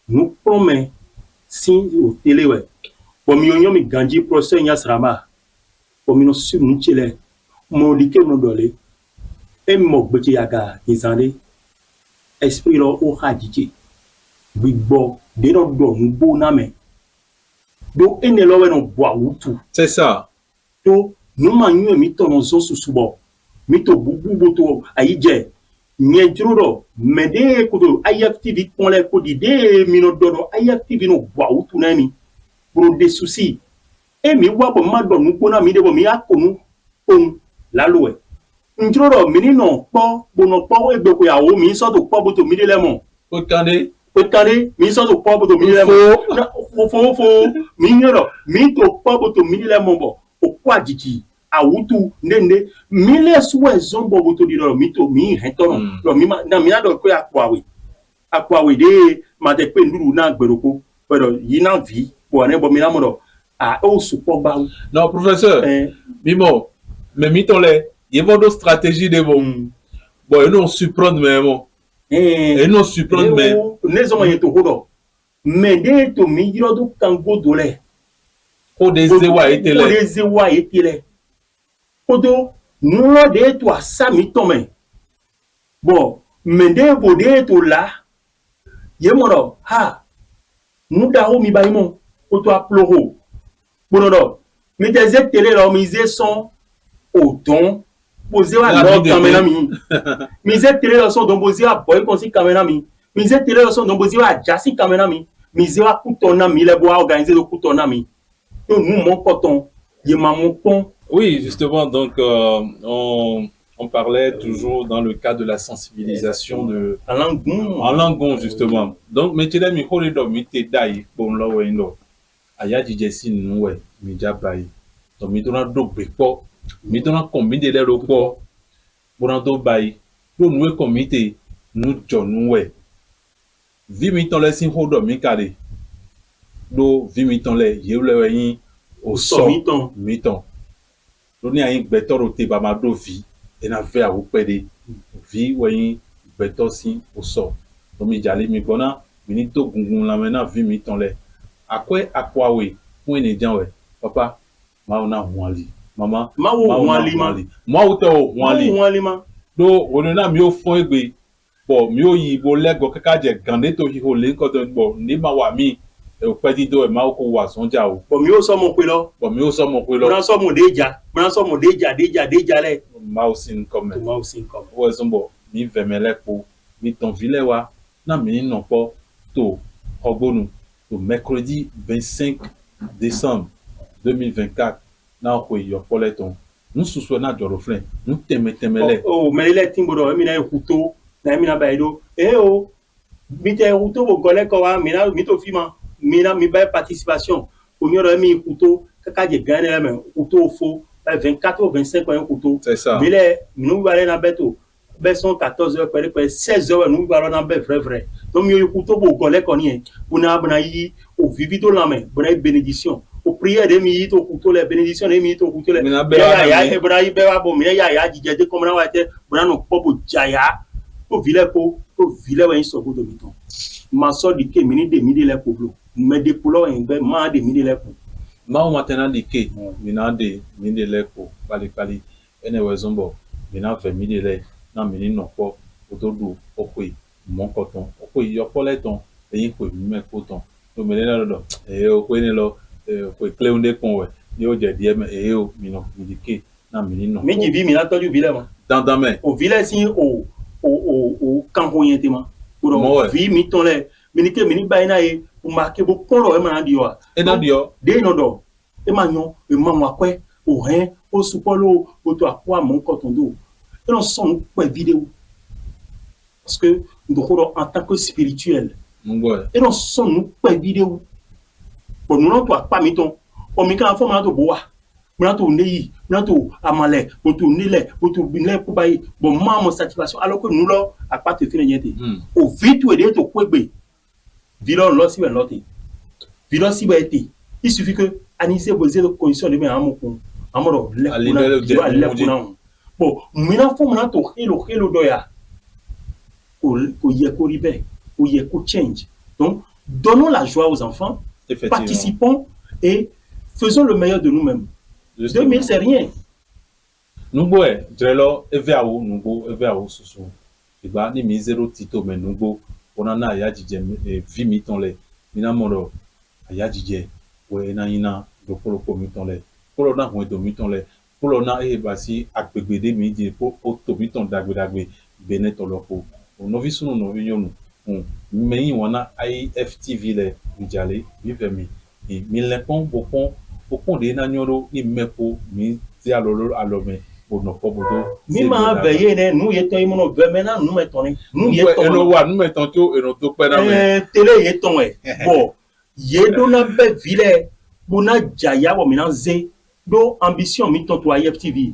nous promet si au télé ouais pour mi mi ganji procès nya srama pour mi no su mu chele mo dike no dole e mo gbe yaga izande esprit lo o hadije gbigbo de no do ngbo na me do ene lo we no boa wutu. C'est ça. To no manyo mi to no zo susubo mi to bubu boto ayije nye juro mede ko IFTV kon le ko di de mi no do IFTV no boa wutu na mi pour des soucis e mi wa bo ma do nu ko na mi de bo mi akonu on la loe njuro mi ni no po bo no po e gbe ko ya o mi so to po bo to mi de le mo O kande mi so to po bo to mi de le mo fo mi nyoro mi to po bo to mi de le mo bo o kwa jiji awutu nende mi le suwe zombo bo to di do mi to mi hetono lo mi na mi na do ko akwawe de ma de pe nduru na gberoko pero yi na vi pour ne bo mi na mo do a o support ba. Non professeur Mimo mais mitole il y a d'autres stratégies de bon bon nous surprendre mais bon et nous surprendre mais ne zo ma yeto hodo mais de to mi jiro do kango dole ko de zewa etele kodo no de to asami tome bon mais de bo de to la ye moro ha muda o mi bayimo ko to aploro bonodo mi te ze tele lo mi ze son auton posé wa lo caméra mi ze tele lo son don posé wa boy konsi caméra mi ze tele lo son don posé wa jasi caméra mi ze wa kutona mi le bo organiser le kutona mi nous mon coton ye ma mon pont. Oui, justement, donc on parlait toujours dans le cadre de la sensibilisation de en langon justement. Donc maintenant mi hore do mi te dai bon lo we ndo. Aya jijesi nu we mi jabai. Donc mi dona do gbe po, mi dona combine de le po. Bon do bai. Do nu we comité nu jo nu we. Vi mi ton le sin ho do mi kare. Do vi mi ton le ye le we yin o so mi ton. Loni a yin gbeto ro te ba ma do vi e na ve a wo pede vi we yin gbeto sin o so. Do mi jale mi bona mi ni to gungun la me na vi mi ton le. Akwe akwa we fun ene jan we papa ma ona huali mama ma wo huali ma wo te o huali ma do wonu na mi o fun egbe bo mi o yi bo lego kaka je gande to hi ho le ko to bo ni ma wa mi e o pe di do e ma ko wa sonja o bo mi o so mo pe lo mo na so mo deja le ma o sin comme o so bo mi vemele po mi ton vile wa na mi no po to obonu le mercredi 25 décembre 2024 na ko yo poleton nous sous na joroflen nous temele mais les timbodo mi na ekuto na mi na baido mi te ekuto bo gole ko wa mi na mi to fima mi na mi ba participation o mi ro mi ekuto kaka je gane la me ekuto fo 24 ou 25 ko ekuto c'est ça mi le nous va aller na beto beson 14 heures per 16 heures nous va na be vrai donc mi ekuto bo gole ko ni buna yi o vivido la me buna bénédiction o prière de mi to kuto le bénédiction de mi to kuto le ya ebra yi be wa bo mi ya jije de comme na wa te buna no popo jaya o vile wa so go do mi ton ma so di ke mi ni de mi de le poblo me de polo en be ma de mi de le ko ma o matena di ke mi na de mi de le ko pali ene we zombo mi na fe mi de le na mi ni no po o to du o ko mon coton o ko yo poleton e ko mi me coton to me le do o ko ni lo ko cleunde kon we yo je die me o mi no mi di ke na mi ni no mi ji bi mi na toju vile ma dans mais o vile si o campo yente ma pour vie mi ton le minike mini baina e pour marquer bo polo e ma dio Et non, dio. de no do e ma nyon e ma wa kwe o hen o supolo o to akwa mon kotondo et non son quoi vidéo parce que nous en tant que spirituel et non son nous quoi vidéo bon nous non toi pas miton o mi kan fo ma to boa mo to neyi mo to amale mo to nile mo to binle ko bayi bon ma mo satisfaction alors que nous là a pas te fin niente o vite ou de to kwegbe vilo lo si ben lote vilo si ba été il suffit que aniser poser les conditions de amoko amoro le kuna bon mina fo mo to hello doya ko ye ko ribe ko ye ko change donc donnons la joie aux enfants, participons et faisons le meilleur de nous-mêmes. 2000, c'est rien. Nous, Drelo, Eveao, nous, Eveao, Sousou. Et bah, ni misero tito, mais nous, on en a yadjidje, vimiton les, minamoro, yadjidje, ouais, naina, de polo comiton les, polo na, ouais, domiton les, polo na, et basi, akbegede, midi, pour tomiton dagwe, benet, lopo. On a vu son nom, mais on a IFTV les Vijale, Vivemi, et Millepon, Bopon, des Nanyoro, ni Mepo, mi Dialolo, Alome, pour nos pobodo. Mima veillé, nous y étions, maintenant, nous mettons, nous y étions, nous mettons tout et nous tout télé y étions, bon, yedona be ville, bona jaya, ou mina ze, do ambition, mi tonto IFTV,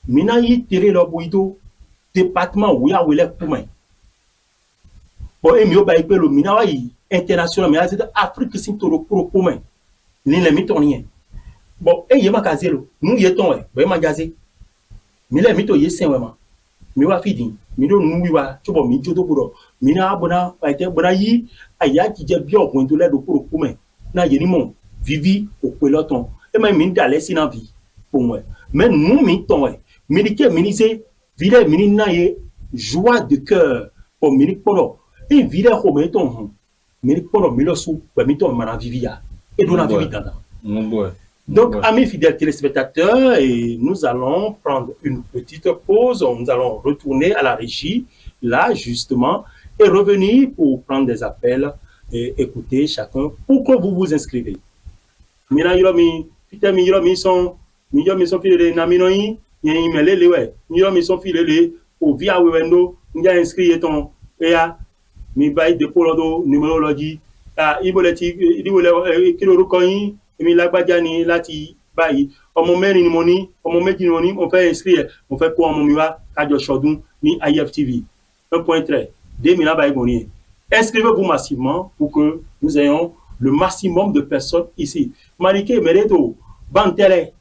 mina y télé le bouido, département, où ya, où il est pour moi. Bon, et mieux, bah, le minawa international, mais c'est Afrique, c'est tout le commun. Ni les mitoniens. Bon, et yema kazelo, nous y étions, bah, yema gazé. Mais les mito y c'est vraiment. Mais wa fidi, mido nous y va, tu vois, mi jodo pour mina bona, a été bona yi, aya qui dit bien, on doit le pour le commun. Na yenimon, vivi au peloton. Et même min d'aller sin en vie, pour moi. Mais nous mitons, militaire, ministre, ville, minina y joie de cœur, pour militaire, pour et vide au meton, mais pour le sous, meton manavivia, et d'on a vu donc, amis fidèles téléspectateurs, et nous allons prendre une petite pause, nous allons retourner à la régie, là justement, et revenir pour prendre des appels et écouter chacun pour que vous vous inscrivez. Mira yomi, putain, mi son fidèles, naminoi, y'a emailé, ouais, mi son fidèles, au via wendo, y'a inscrit ton, et mi bay de polodo numérologie iboleti idibole kilo koyin mi lagbaja ni láti báyìí ọmọ mẹ́rin ni mo ní ọmọ méjì ni mo ní mo fẹ́ inscrire mo fẹ́ kó ọmọ mi wá kájọ ṣọdún ní IFTV 1.3 2000 báyìí goni inscrivez-vous massivement pour que nous ayons le maximum de personnes ici marike mereto bantele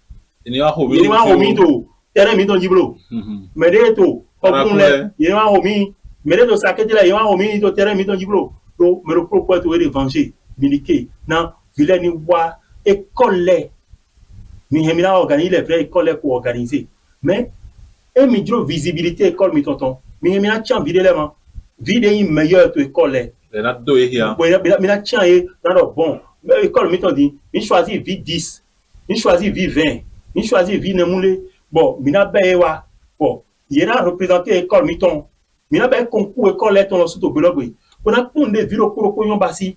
ni wa homi to tere mi ton jiblo mereto okunle ni wa homi mais de ça que là il y a un homme de terrain mi don jiblo do me propose to revancher milike na vile ni wa école mi hemina organiser les vraies écoles pour organiser mais et mi dro visibilité école mi tonton mi hemina tian vide les man vide yi meilleur to école les na do hier mi na tian e dans bon école mi ton dit mi choisir vie 10 mi choisir vie 20 mi choisir vie nemoule bon mi na be wa bon il a représenté école mi ton mina ba concours école ton sous blog on a pour des vidéos pour ko yon basi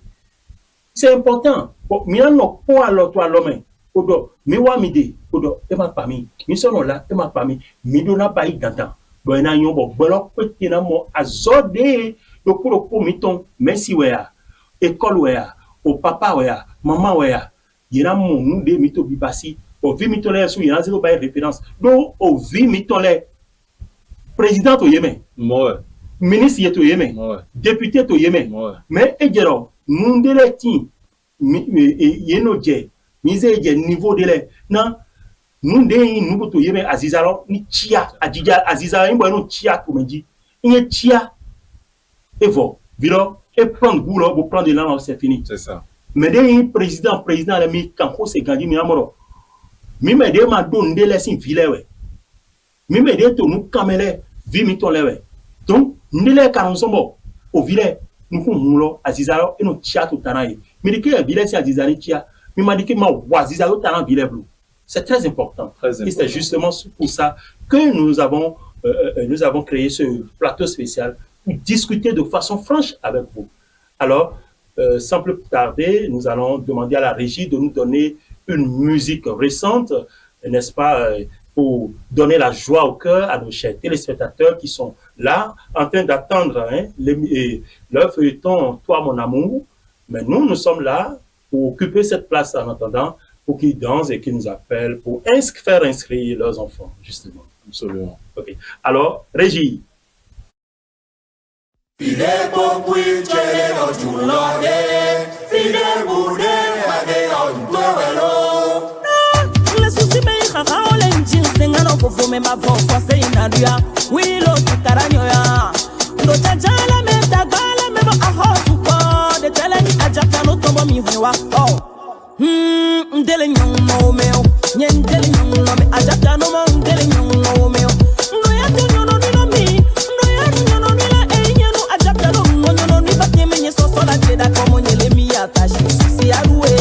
c'est important mina no po alo to alome odo mi wa mi de odo e ma pa mi sono là e ma pa mi do na ba idantan bo na yon bo bolo pete na mo azode do ko mi ton merci wea école wea o papa wea maman wea yera mo nu de mi to bi basi o vi mi to le sou yera zero ba référence do o vi mi to le président au Yémen, ministre au Yémen, député au Yémen, mais ejero nous délectons yenoje mise niveau de les non nous nous au Yémen azizaro ni chia adija azizaro imbo no chia comme dit il chia evo vilo et prendre goût pour prendre de l'argent c'est fini c'est ça mais des président la mi kanko c'est gandi mi amoro mi me de ma don de lesin vile mi me de to nous kamele vi mi ton lewe donc ndele kan sombo o vile nous ko mulo azizaro et no chia to tanaye mi de que vile si azizari chia mi m'a dit que ma azizaro tanan vile bleu c'est très important et c'est justement pour ça que nous avons créé ce plateau spécial discuter de façon franche avec vous. Alors, sans plus tarder, nous allons demander à la régie de nous donner une musique récente, n'est-ce pas, pour donner la joie au cœur à nos chers téléspectateurs qui sont là, en train d'attendre leur feuilleton « Toi, mon amour ». Mais nous, nous sommes là pour occuper cette place en attendant, pour qu'ils dansent et qu'ils nous appellent, pour faire inscrire leurs enfants, justement. Absolument. Ok. Alors, régie. Ndele nyong no meo, nyendele nyong no me ajata no mo ndele nyong no meo. No ya tu nyono ni no mi, no ya nyono ni la e nyano ajata no mo nyono ni fate me nyeso so la jeda komo nyele mi atashi sisi aruwe.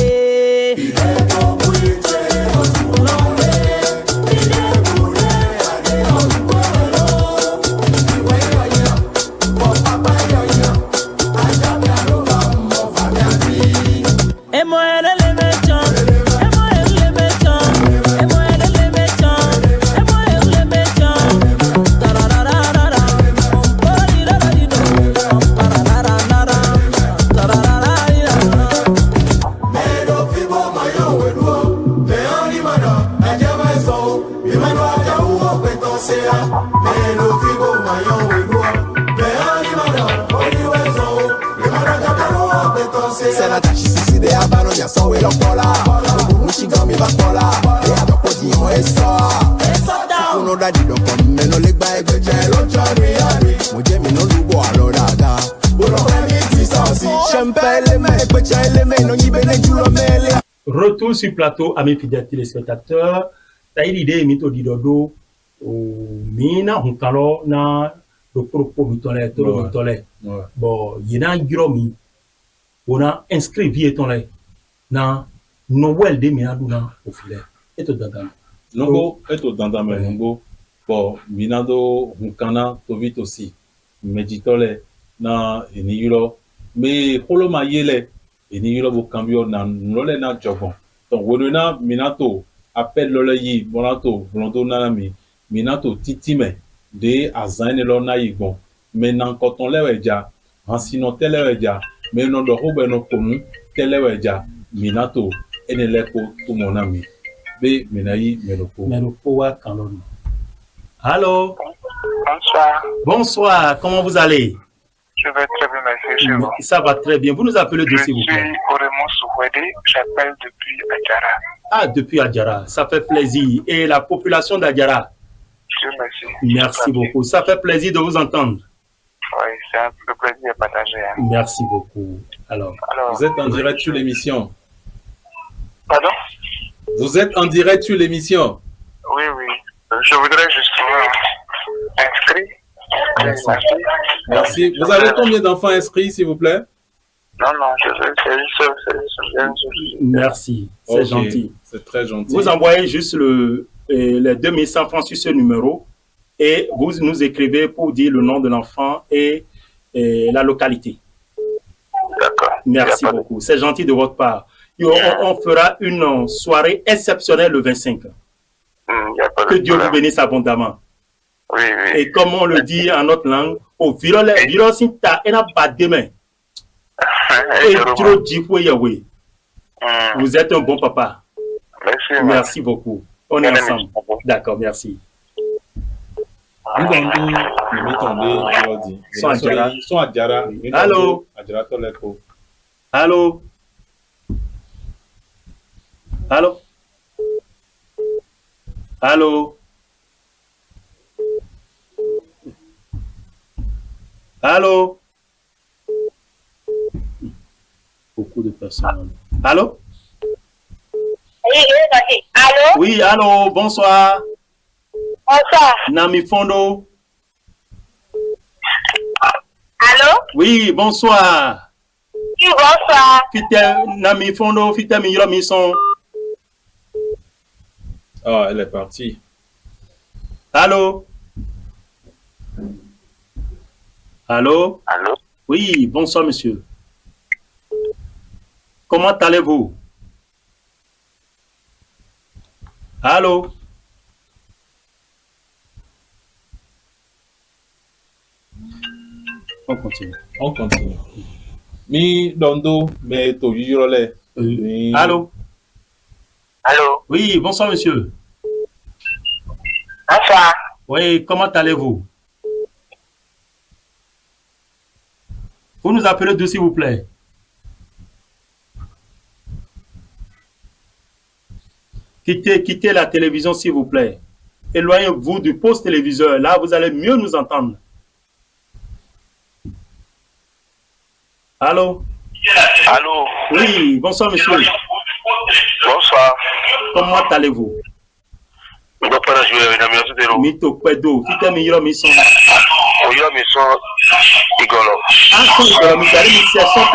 Retour sur plateau, amis fidèles téléspectateurs. T'as eu l'idée, mito di dodo, mina hunkalo na do propos mitole, tolo mitole. Bon, yena giromi, on a inscrit vie tonle na Noël de mina duna au filet. Et tout dandam. Nongo, et tout dandam, nongo. Bon, mina do hunkana, tovit aussi. Meditole na eniyulo. Mais holoma yele. Et ni le cambio na nole na jogon donc wonona minato appel lole yi bonato blondo nanami minato titime de azane lo na yigon mais nan koton leweja ansino teleweja mais non do hobe no konu teleweja minato eneleko to monami be menayi meloko wa kanoni. Allô? Bonsoir. Bonsoir, comment vous allez? Je vais très bien, merci. Ça va très bien. Vous nous appelez de s'il vous plaît? Je suis Oremo Souhouedé, j'appelle depuis Adjara. Ah, depuis Adjara, ça fait plaisir. Et la population d'Adjara? Dieu merci. Merci beaucoup. Ça fait plaisir de vous entendre. Oui, c'est un peu plaisir à partager. Hein. Merci beaucoup. Alors, vous êtes en direct sur l'émission. Pardon? Vous êtes en direct sur l'émission. Oui, oui. Je voudrais justement inscrire. Merci. Vous avez combien d'enfants inscrits, s'il vous plaît? Non, c'est une seule. Merci, c'est gentil. C'est très gentil. Vous envoyez juste les 2100 francs sur ce numéro et vous nous écrivez pour dire le nom de l'enfant et la localité. D'accord. Merci beaucoup. C'est gentil de votre part. On fera une soirée exceptionnelle le 25. Que Dieu vous bénisse abondamment. Oui, oui. Et comme on le dit en notre langue, au virosinta ena bademe. Et vous êtes un bon papa. Merci. Merci beaucoup. On est ensemble. D'accord, merci. Allô? Allô? Allô? Allô? Allô? Beaucoup de personnes. Allô? Allô? Oui, allô, bonsoir. Bonsoir. Nami Fondo. Allô? Oui, bonsoir. Oui, bonsoir. Fite Nami Fondo, Fite Miro Misson. Ah, elle est partie. Allô? Allô? Allô? Oui, bonsoir, monsieur. Comment allez-vous? Allô? On continue. On continue. Mi dondo me to yirole. Allô? Allô? Oui, bonsoir, monsieur. Bonsoir. Oui, comment allez-vous? Vous nous appelez d'où, s'il vous plaît? Quittez la télévision, s'il vous plaît. Éloignez-vous du poste téléviseur. Là, vous allez mieux nous entendre. Allô? Allô? Oui, bonsoir, monsieur. Bonsoir. Comment allez-vous? Mito Kwedo, quittez mi yoro mi son. Oyo mi son igolo. Ah, son igolo mi dari mi se son.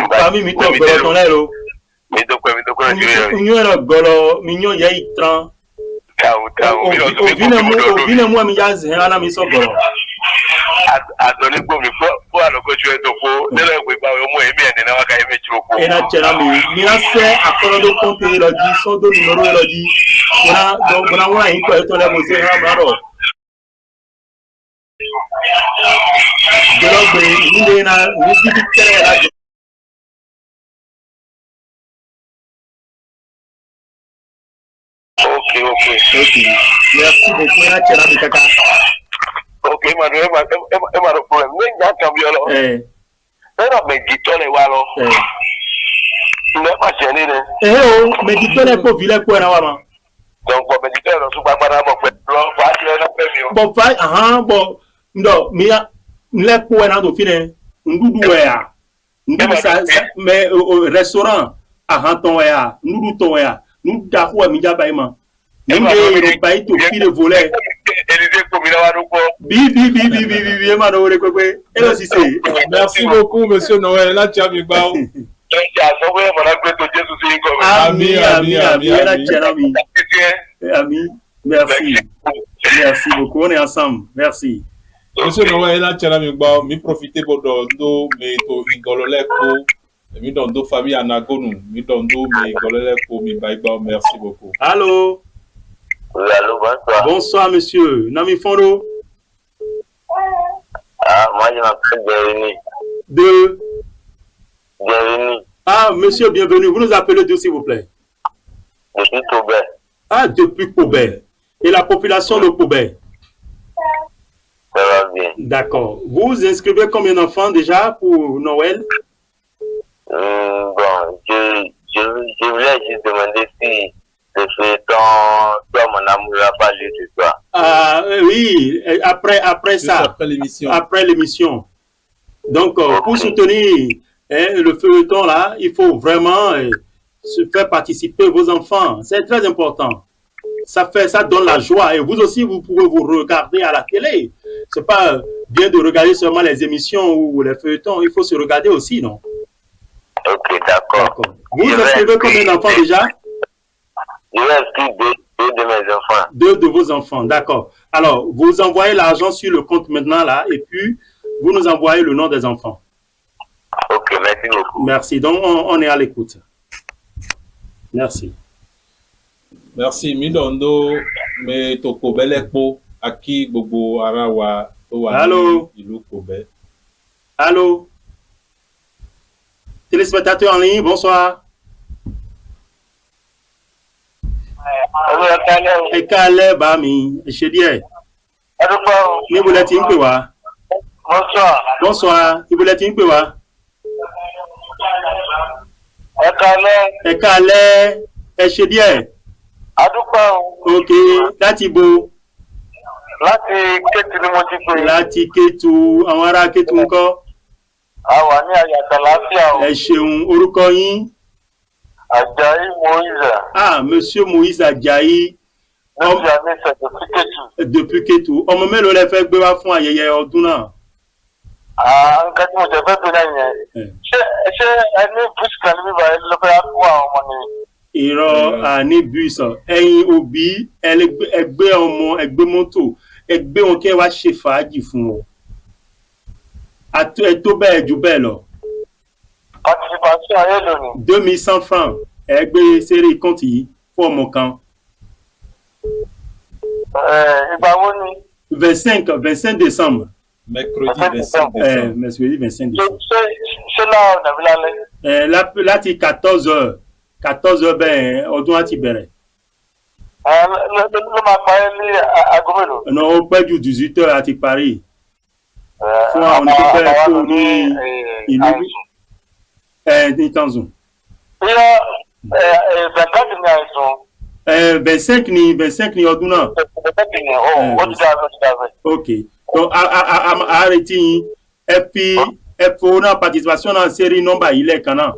Parmi mi to golo ton lero. Mi to kwe Unyo ero golo mi nyo ye itran. Ovine mu mi ya zehana mi so golo. Adoni gbo mi fo alokoju eto fo nele gbe ba omo emi ene na waka emi choko. Ena chera mi na se akorodo konte loji so do numero loji. Bona wona yin ko eto le mo se ha maro. Golo gbe ni na ni bi tere la. Ok. Merci beaucoup. Ena chera mi kaka. Ok, ma do problem. Me nya cambio lo. Era me gitole wa lo. Ne ma cheni ne. Me gitole ko vile ko na wa ma. Donc ko me gitole lo su pa para mo pe lo fa ti na pe mi o. Bo fa bo ndo mi ya nle ko na do fine ndudu we ya. Ndudu sa me restaurant ton ya, ndudu ton ya. Nous d'afou mi jaba ima. Nimbe ro pai to file voler. Merci beaucoup, monsieur Noël. Là, tu as mis bao. Ami. Merci beaucoup. On est ensemble. Merci. Monsieur Noël, là, tu as mis bao. Mi profiter pour dondo, mais to igolole ko. Mi dondo famille anagonu. Mi dondo, mais igolole ko mi bai bao. Merci beaucoup. Allô? Oui, allô, bonsoir. Bonsoir, monsieur. Nami Fondo? Ah, moi, je m'appelle Jérémy. Jérémy. Ah, monsieur, bienvenue. Vous nous appelez d'où, s'il vous plaît? Depuis Kobe. Ah, depuis Kobe. Et la population de Kobe? Ça va bien. D'accord. Vous inscrivez combien d'enfants déjà pour Noël? Bon, je voulais juste demander si le feuilleton, toi, mon amour, n'a pas lu de toi. Ah, oui, après ça. Après l'émission. Donc, pour soutenir le feuilleton là, il faut vraiment se faire participer vos enfants. C'est très important. Ça donne la joie. Et vous aussi, vous pouvez vous regarder à la télé. C'est pas bien de regarder seulement les émissions ou les feuilletons. Il faut se regarder aussi, non? Ok, d'accord. Vous inscrivez combien d'enfants déjà? Je vais inscrire deux de mes enfants. Deux de vos enfants, d'accord. Alors, vous envoyez l'argent sur le compte maintenant là, et puis vous nous envoyez le nom des enfants. Ok, merci beaucoup. Merci. Donc, on est à l'écoute. Merci. Merci. Midondo, me toko belekpo, aki bobo arawa, Allô? Allô? Téléspectateurs en ligne, bonsoir. Ekale Bami, Chedier. Bonsoir. Bonsoir. Ekale, Chedier. Ok, Latibo. Lati Ketu, Awara Ketu nko. Ẹ ṣeun, orúkọ yín. Ajayi Moïse. Ah, monsieur Moïse Ajayi. Depuis Ketu. Ọmọ mélòó lẹ fẹ́ gbé wá fún ayẹyẹ ọdún náà? Ah, quand tu me fais bien, c'est un bus qui va le faire quoi, mon irọ́ àní bus ẹ̀yin òbí ẹgbẹ́ ọmọ ẹgbẹ́ mọ́tò ẹgbẹ́ wọn kẹ́ wá ṣe fàájì fún wọn ẹ tó bẹ́ẹ̀ jù bẹ́ẹ̀ lọ. Participation ayé lónìí. 2100 francs ẹgbẹ́ sẹ́rí kọ́ńtì yìí fún ọmọ kan. Ìgbà wo ni? 25 décembre. Mercredi 25 décembre. Mercredi 25 décembre. C'est là on avait l'allée. Láti 14h. 14h bẹ́ẹ̀ ọdún á ti bẹ̀rẹ̀. Ló máa parí ní aago mélòó? Ọ̀nà ó pẹ́ ju 18h àti parí. Fún àwọn tó fẹ́ kó ní ìlú ní Tanzun. Bóyá 24 ní àìsàn. 25 ní ọdún náà. 25 ní ó ti dáa. Ok. Donc a retí yín ẹ fowó náà participation náà sérí nọ́mbà yìí lẹ́ẹ̀kan náà.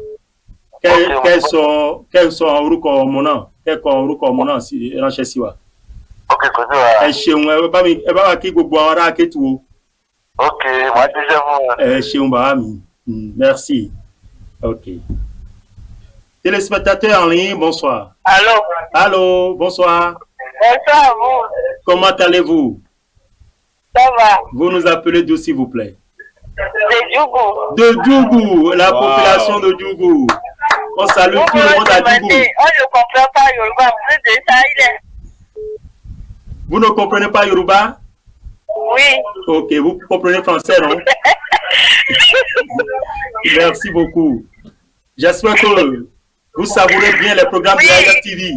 Kẹ́ sọ orúkọ ọmọ náà kẹ́kọ̀ọ́ orúkọ ọmọ náà ránṣẹ́ sí wa. Ok, kò sí wa. Ẹ ṣeun ẹ bá wa kí gbogbo àwọn ará Kétu o. Ok, màá jíṣẹ́ fún wa. Ẹ ṣeun bàbá mi. Merci. Ok. Téléspectateurs en ligne, bonsoir. Allô? Allô, bonsoir. Bonsoir, vous. Comment allez-vous? Ça va? Vous nous appelez d'où, s'il vous plaît? De Djougou. De Djougou, la population de Djougou. On salue tout le monde à Djougou. On ne comprend pas Yoruba, plus de ça, il est. Vous ne comprenez pas Yoruba? Oui. Ok, vous comprenez français, non? Merci beaucoup. J'espère que vous savourez bien les programmes de la TV.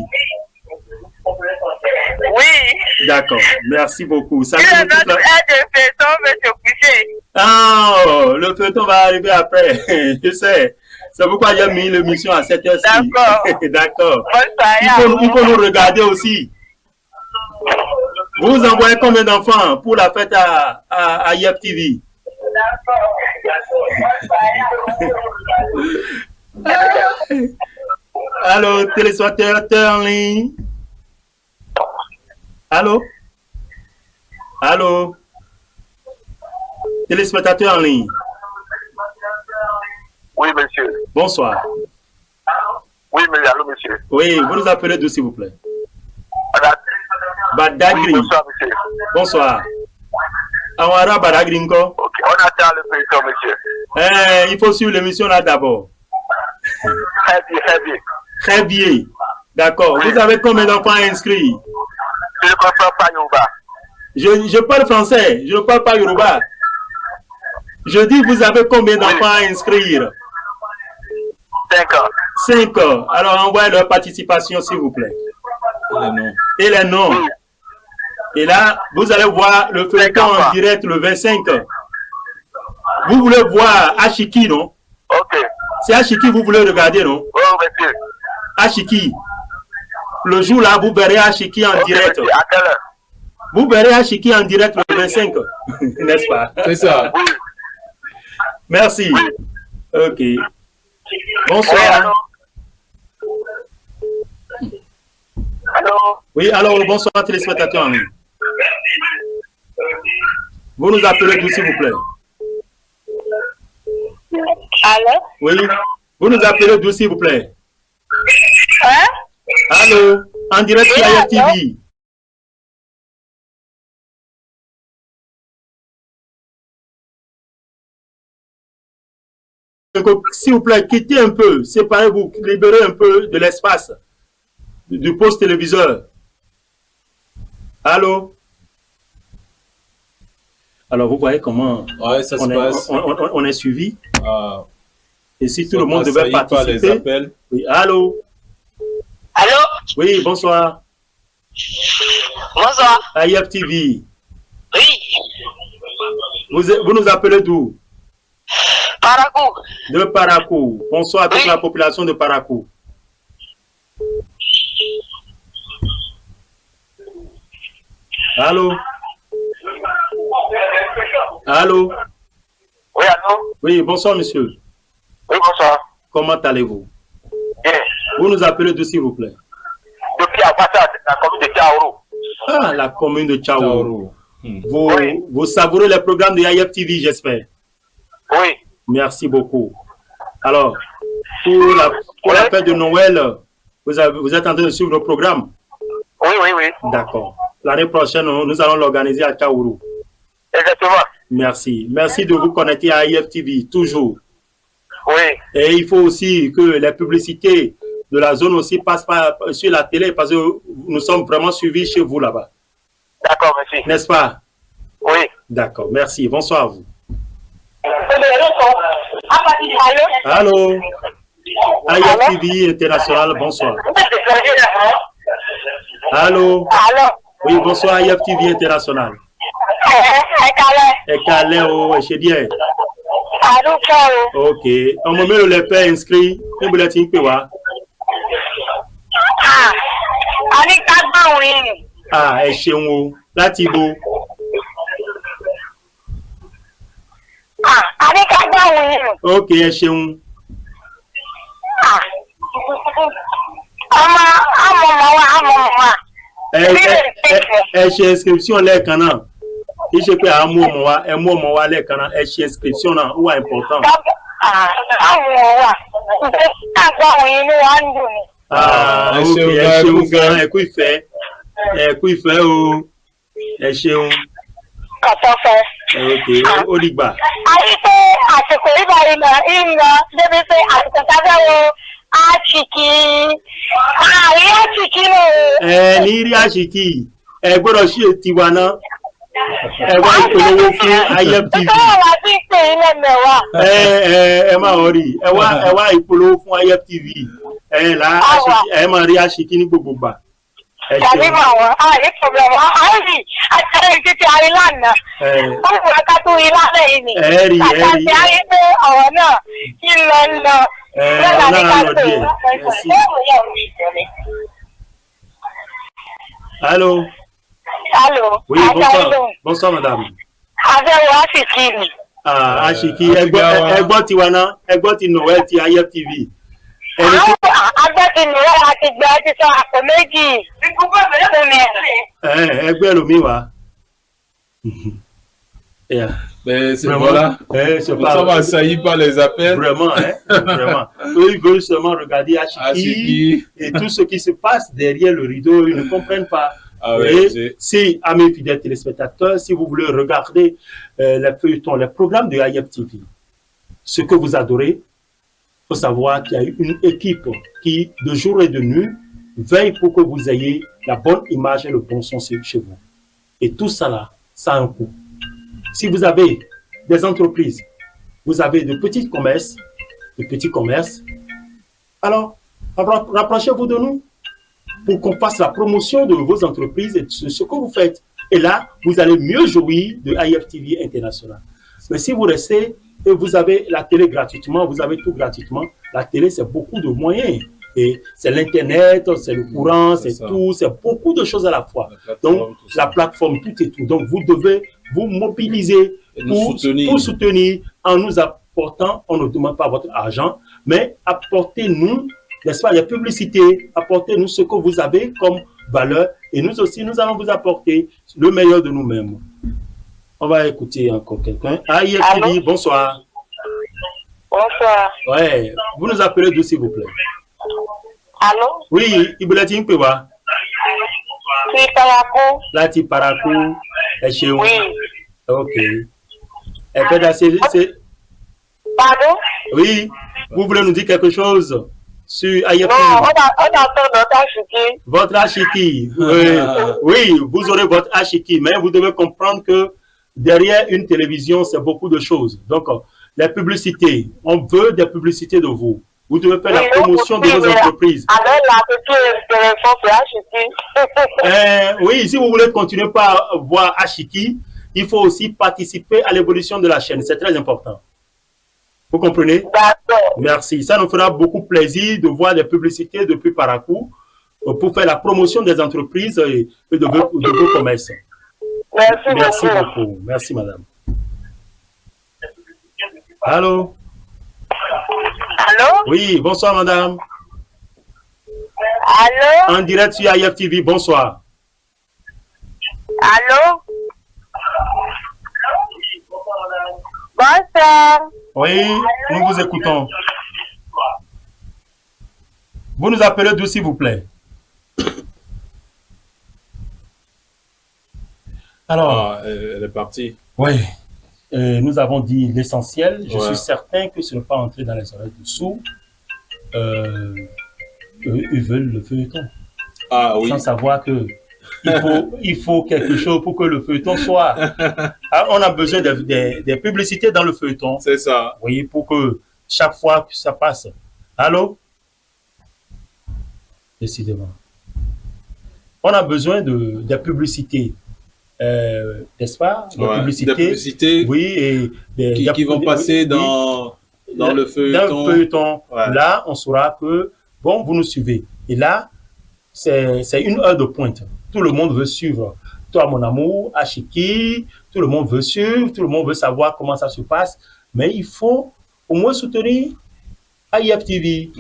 Oui. D'accord, merci beaucoup. Salut. Ah, le feuilleton va arriver après. Je sais. C'est pourquoi j'ai mis l'émission à 7h. D'accord. D'accord. Il faut nous regarder aussi. Vous envoyez combien d'enfants pour la fête à IEP TV? Allô, téléspectateurs en ligne. Allô? Allô? Téléspectateurs en ligne. Oui, monsieur. Bonsoir. Oui, mais allô, monsieur. Oui, vous nous appelez d'où, s'il vous plaît? Oui, Badagri. bonsoir, monsieur. Bonsoir. Awara Badagri, encore? Ok, on attend le président, monsieur. Il faut suivre l'émission là d'abord. Très bien, très bien. Très bien. D'accord. Oui. Vous avez combien d'enfants inscrits? Je ne comprends pas Yoruba. Je parle français, je ne parle pas Yoruba. Je dis, vous avez combien d'enfants à inscrire? 5 ans. 5 ans. Alors, envoyez leur participation, s'il vous plaît. Et les noms. Oui. Et là, vous allez voir le feuilleton en direct le 25. Vous voulez voir Ashiki, non? Ok. C'est Ashiki vous voulez regarder, non? Oui, monsieur. Ashiki. Le jour là, vous verrez Ashiki en direct. Monsieur. À quelle heure? Vous verrez Ashiki en direct le 25. N'est-ce pas? C'est ça. Oui. Merci. Oui. Ok. Bonsoir. Allô? Oui, alors bonsoir téléspectateurs en ligne. Vous nous appelez d'où, s'il vous plaît? Allô? Oui. Vous nous appelez d'où, s'il vous plaît? Hein? Allô? En direct sur IEP TV. S'il vous plaît, quittez un peu, séparez-vous, libérez un peu de l'espace du poste téléviseur. Allô? Alors, vous voyez comment ça se passe. On est suivi. Et si tout le monde devait devait participer. Oui, allô? Allô? Oui, bonsoir. Bonsoir. IEP TV. Oui. Vous nous appelez d'où? Parakou. De Parakou. Bonsoir à toute la population de Parakou. Allô? Allô? Oui, allô? Oui, bonsoir monsieur. Oui, bonsoir. Comment allez-vous? Bien. Vous nous appelez d'où, s'il vous plaît? Depuis Abassad, la commune de Tchaourou. Ah, la commune de Tchaourou. Vous savourez les programmes de IEP TV, j'espère. Oui. Merci beaucoup. Alors, pour la fête de Noël, vous êtes en train de suivre le programme? Oui, oui, oui. D'accord. L'année prochaine, nous allons l'organiser à Kaourou. Exactement. Merci. Merci de vous connecter à IFTV, toujours. Oui. Et il faut aussi que les publicités de la zone aussi passent sur la télé parce que nous sommes vraiment suivis chez vous là-bas. D'accord, merci. N'est-ce pas? Oui. D'accord, merci. Bonsoir à vous. Allô? Allô? IFTV International, bonsoir. Allô? Allô? Oui, bonsoir IFTV International. Calais, oh, je dis. Ok. On me met le père inscrit. Et vous l'êtes ah, et chez nous. Là, Thibaut. Ok, et chez nous. Chez inscription, les canons. Et je peux à moi, les canons. Et chez inscription, ou important. Ah, ok, chez nous, écoute, il fait, oh, chez nous. Ok, Oligba. Niri Ashiki, gbọ́dọ̀ sí ètìwá náà. Wá ìpolówó fún IFTV. Má worry, wá ìpolówó fún IFTV. Máa rí Ashiki ní gbogbo gbà. Tàbí mà wọ́n, àrí pọ̀blẹ̀mù, àrí àtẹ̀rẹ̀ títí àrí lánàá. Ó wù ká tó rí lánàá yìí ni. Àtàtì àrí pé ọ̀rọ̀ náà kí lọ. Allô? Allô? Oui, bonsoir madame. Abẹ́wò Ashiki ni. Ashiki, ẹgbọ́ ti wa náà, ẹgbọ́ ti Noel ti IFTV. Agbẹ́ ti Noel àti gbẹ́ ti sọ àpò méjì. Ẹgbẹ́ lómi wa. Mais c'est voilà. Nous sommes assaillis par les appels. Vraiment, vraiment. Eux, ils veulent seulement regarder Ashiki et tout ce qui se passe derrière le rideau, ils ne comprennent pas. Ah ouais, si, à mes fidèles téléspectateurs, si vous voulez regarder les feuilletons, les programmes de IFTV, ce que vous adorez, il faut savoir qu'il y a une équipe qui, de jour et de nuit, veille pour que vous ayez la bonne image et le bon son chez vous. Et tout ça là, ça a un coût. Si vous avez des entreprises, vous avez de petits commerces, alors rapprochez-vous de nous pour qu'on fasse la promotion de vos entreprises et de ce que vous faites. Et là, vous allez mieux jouir de IFTV International. Mais si vous restez et vous avez la télé gratuitement, vous avez tout gratuitement, la télé, c'est beaucoup de moyens. Et c'est l'Internet, c'est le courant, c'est tout, c'est beaucoup de choses à la fois. Donc, la plateforme, tout et tout. Donc, vous devez vous mobiliser pour soutenir en nous apportant, on ne demande pas votre argent, mais apportez-nous, n'est-ce pas, les publicités, apportez-nous ce que vous avez comme valeur et nous aussi, nous allons vous apporter le meilleur de nous-mêmes. On va écouter encore quelqu'un. IFTV, bonsoir. Bonsoir. Ouais, vous nous appelez d'où, s'il vous plaît? Allô? Oui, Iboulatin Pewa. Parakou. Là, tu Parakou. Chez vous. Oui. Ok. Et puis, pardon? Oui, vous voulez nous dire quelque chose sur IFTV? Non, on attend notre Ashiki. Votre Ashiki. Oui. Oui, vous aurez votre Ashiki, mais vous devez comprendre que derrière une télévision, c'est beaucoup de choses. Donc, les publicités, on veut des publicités de vous. Vous devez faire la promotion de vos entreprises. Oui, si vous voulez continuer par voir Ashiki, il faut aussi participer à l'évolution de la chaîne. C'est très important. Vous comprenez? D'accord. Merci. Ça nous fera beaucoup plaisir de voir des publicités depuis Parakou pour faire la promotion des entreprises et de vos commerces. Merci beaucoup. Merci, madame. Allô? Allô? Oui, bonsoir, madame. Allô? En direct sur IFTV, bonsoir. Allô? Bonsoir. Oui, nous vous écoutons. Vous nous appelez d'où, s'il vous plaît? Alors, elle est partie. Oui, nous avons dit l'essentiel. Je suis certain que ce n'est pas entré dans les oreilles du sourd. Ils veulent le feuilleton. Ah oui. Sans savoir que il faut quelque chose pour que le feuilleton soit. Ah, on a besoin des publicités dans le feuilleton. C'est ça. Oui, pour que chaque fois que ça passe. Allô? Décidément. On a besoin des publicités. N'est-ce pas? Des publicités, oui, et qui vont passer dans le feuilleton. Dans le feuilleton. Là, on saura que, bon, vous nous suivez. Et là, c'est une heure de pointe. Tout le monde veut suivre. Toi, mon amour, Ashiki, tout le monde veut suivre, tout le monde veut savoir comment ça se passe. Mais il faut au moins soutenir AIF TV.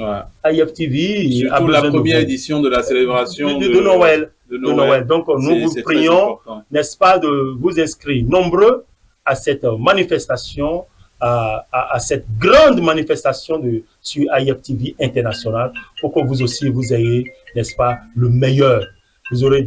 AIF TV. Surtout la première édition de la célébration de Noël. De Noël. Donc, nous vous prions, n'est-ce pas, de vous inscrire nombreux à cette manifestation, à cette grande manifestation sur AIF TV International, pour que vous aussi, vous ayez, n'est-ce pas, le meilleur. Vous aurez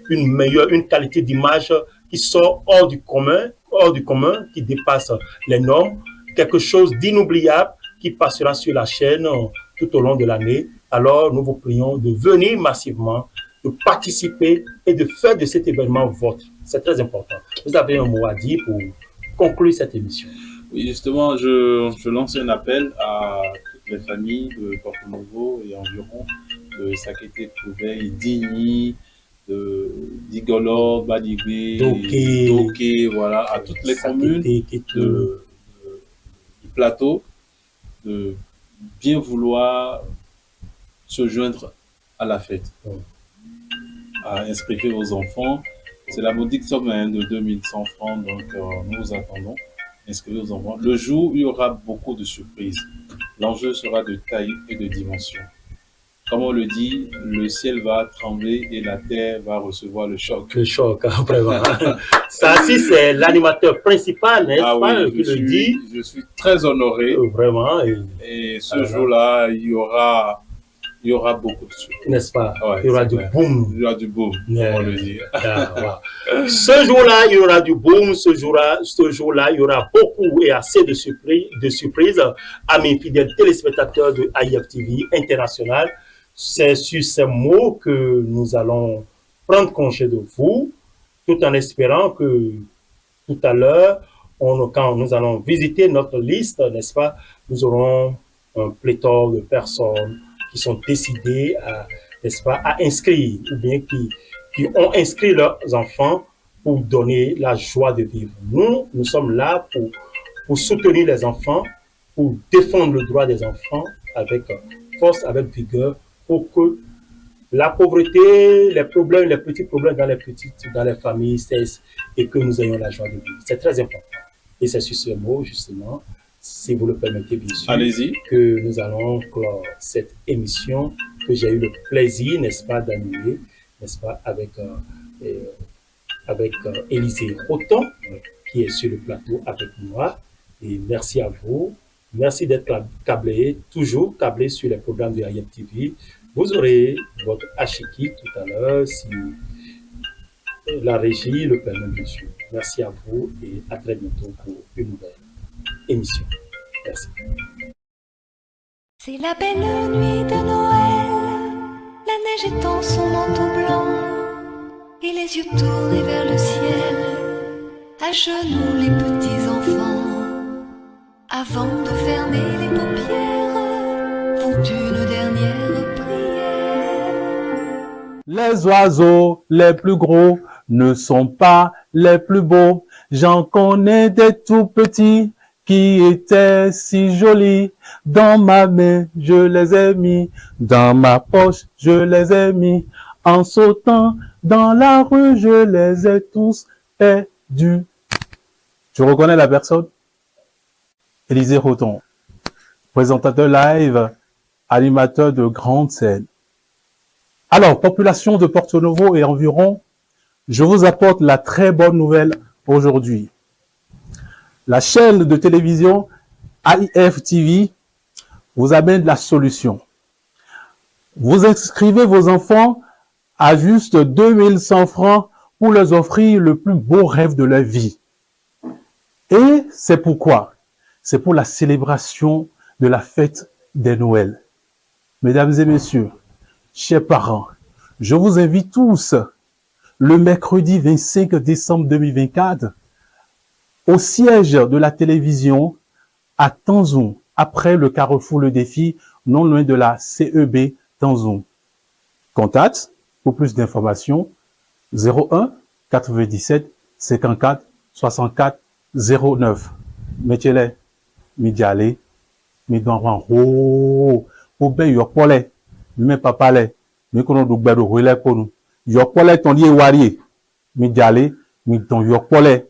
une qualité d'image qui sort hors du commun, qui dépasse les normes, quelque chose d'inoubliable qui passera sur la chaîne tout au long de l'année. Alors, nous vous prions de venir massivement, de participer et de faire de cet événement votre. C'est très important. Vous avez un mot à dire pour conclure cette émission. Oui, justement, je lance un appel à toutes les familles de Porto Novo et environ, de Sakete, Trouveil, Digny, d'Igolo, Badigwe, Doké, voilà, à toutes les communes du plateau, de bien vouloir se joindre à la fête. À inscrire vos enfants. C'est la modique somme de 2100 francs, donc nous vous attendons. Inscrivez vos enfants. Le jour, il y aura beaucoup de surprises. L'enjeu sera de taille et de dimension. Comme on le dit, le ciel va trembler et la terre va recevoir le choc. Le choc, vraiment. Ça, si c'est l'animateur principal, n'est-ce pas, oui, qui le dit. Je suis très honoré. Vraiment. Et ce jour-là, il y aura beaucoup de surprises. N'est-ce pas? Il y aura du boom. Il y aura du boom, on le dit. Ce jour-là, il y aura du boom. Ce jour-là, il y aura beaucoup et assez de surprises. Amis fidèles téléspectateurs de AIF TV International, c'est sur ces mots que nous allons prendre congé de vous, tout en espérant que tout à l'heure, quand nous allons visiter notre liste, n'est-ce pas, nous aurons un pléthore de personnes qui sont décidées n'est-ce pas, à inscrire, ou bien qui ont inscrit leurs enfants pour donner la joie de vivre. Nous sommes là pour soutenir les enfants, pour défendre le droit des enfants avec force, avec vigueur, pour que la pauvreté, les petits problèmes dans les familles cessent et que nous ayons la joie de vivre. C'est très important. Et c'est sur ce mot, justement, si vous le permettez, bien sûr, que nous allons clore cette émission que j'ai eu le plaisir, n'est-ce pas, d'animer, n'est-ce pas, avec Élisée Roton, qui est sur le plateau avec moi. Et merci à vous. Merci d'être toujours câblé sur les programmes de AIF TV. Vous aurez votre Ashiki tout à l'heure, si la régie le permet, bien sûr. Merci à vous et à très bientôt pour une nouvelle émission. Merci. C'est la belle nuit de Noël, la neige étend son manteau blanc et les yeux tournés vers le ciel, à genoux les petits enfants. Avant de fermer les paupières, font une dernière prière. Les oiseaux les plus gros ne sont pas les plus beaux. J'en connais des tout petits qui étaient si jolis. Dans ma main, je les ai mis. Dans ma poche, je les ai mis. En sautant dans la rue, je les ai tous perdus. Tu reconnais la personne? Élisée Roton, présentateur live, animateur de grande scène. Alors, population de Porto Novo et environ, je vous apporte la très bonne nouvelle aujourd'hui. La chaîne de télévision AIF TV vous amène la solution. Vous inscrivez vos enfants à juste 2100 francs pour leur offrir le plus beau rêve de leur vie. Et c'est pourquoi? C'est pour la célébration de la fête des Noëls. Mesdames et messieurs, chers parents, je vous invite tous le mercredi 25 décembre 2024 au siège de la télévision à Tanzoum, après le Carrefour Le Défi, non loin de la CEB Tanzoum. Contact pour plus d'informations 01 97 54 64 09. Mettez-les, Midjale, Midonran, oh, pour ben yopole, mais papa les, mais qu'on a doublé de relais pour nous. Yopole ton lié wari, Midjale, Midon yopole,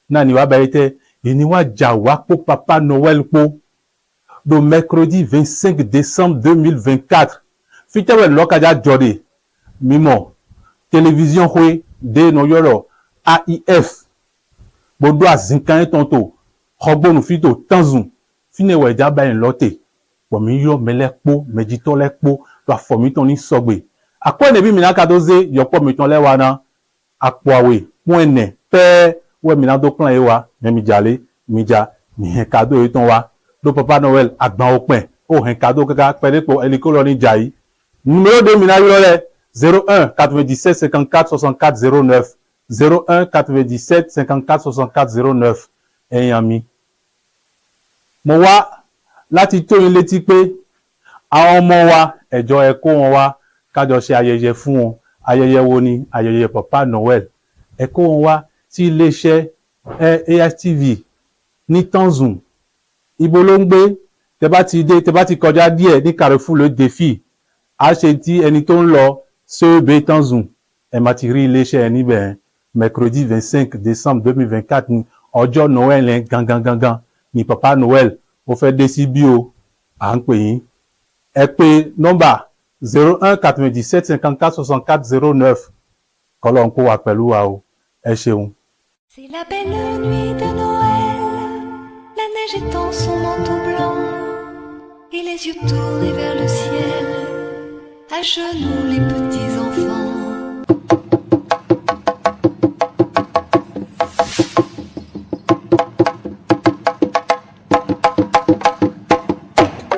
nani wa baite, iniwa jawa pour papa Noël pour, le mercredi 25 décembre 2024. Fitewe lokaja jodi, mimo, télévision hui, de no yoro, AIF, bodo azinkan tonto, Robonu fito Tanzoum, fine weja ba en lote, pomi yo melekpo, medito lekpo, la fomi toni sogbe. Akwa nebi minaka doze, yopo miton le wana, akwawe, mwene, pe, we minado plan ewa, Midjale, Midja, ni kado eton wa, do Papa Noël, agban okpen, o hen kado kaka, pede po elikolo ni jayi. Numéro de minayole, 01 97 54 64 09, 01 97 54 64 09. Eyami. Mo wá láti tó yín létí pé àwọn ọmọ wa ẹjọ́ ẹ kó wọn wá kájọ ṣe ayẹyẹ fún wọn. Ayẹyẹ wo ni? Ayẹyẹ Papa Noël. Ẹ kó wọn wá sí iléeṣẹ́ AIF-TV ní Tanzoum. Ibo ló ń gbé? Tẹ́ bá ti kọjá díẹ̀ ní Carrefour Le Défi. A ṣe tí ẹni tó ń lọ CEB Tanzoum. Ẹ máa ti rí iléeṣẹ́ ẹ níbẹ̀. Mercredi 25 décembre 2024 ni ọjọ́ Noël gangan ni Papa Noël ó fẹ́ dé sí bí o à ń pè yín. Ẹ pè nọ́mbà 01 97 54 64 09 kọ́lọ́n kó wà pẹ̀lú wa o. Ẹ ṣeun. C'est la belle nuit de Noël, la neige étend son manteau blanc et les yeux tournés vers le ciel, à genoux les petits enfants.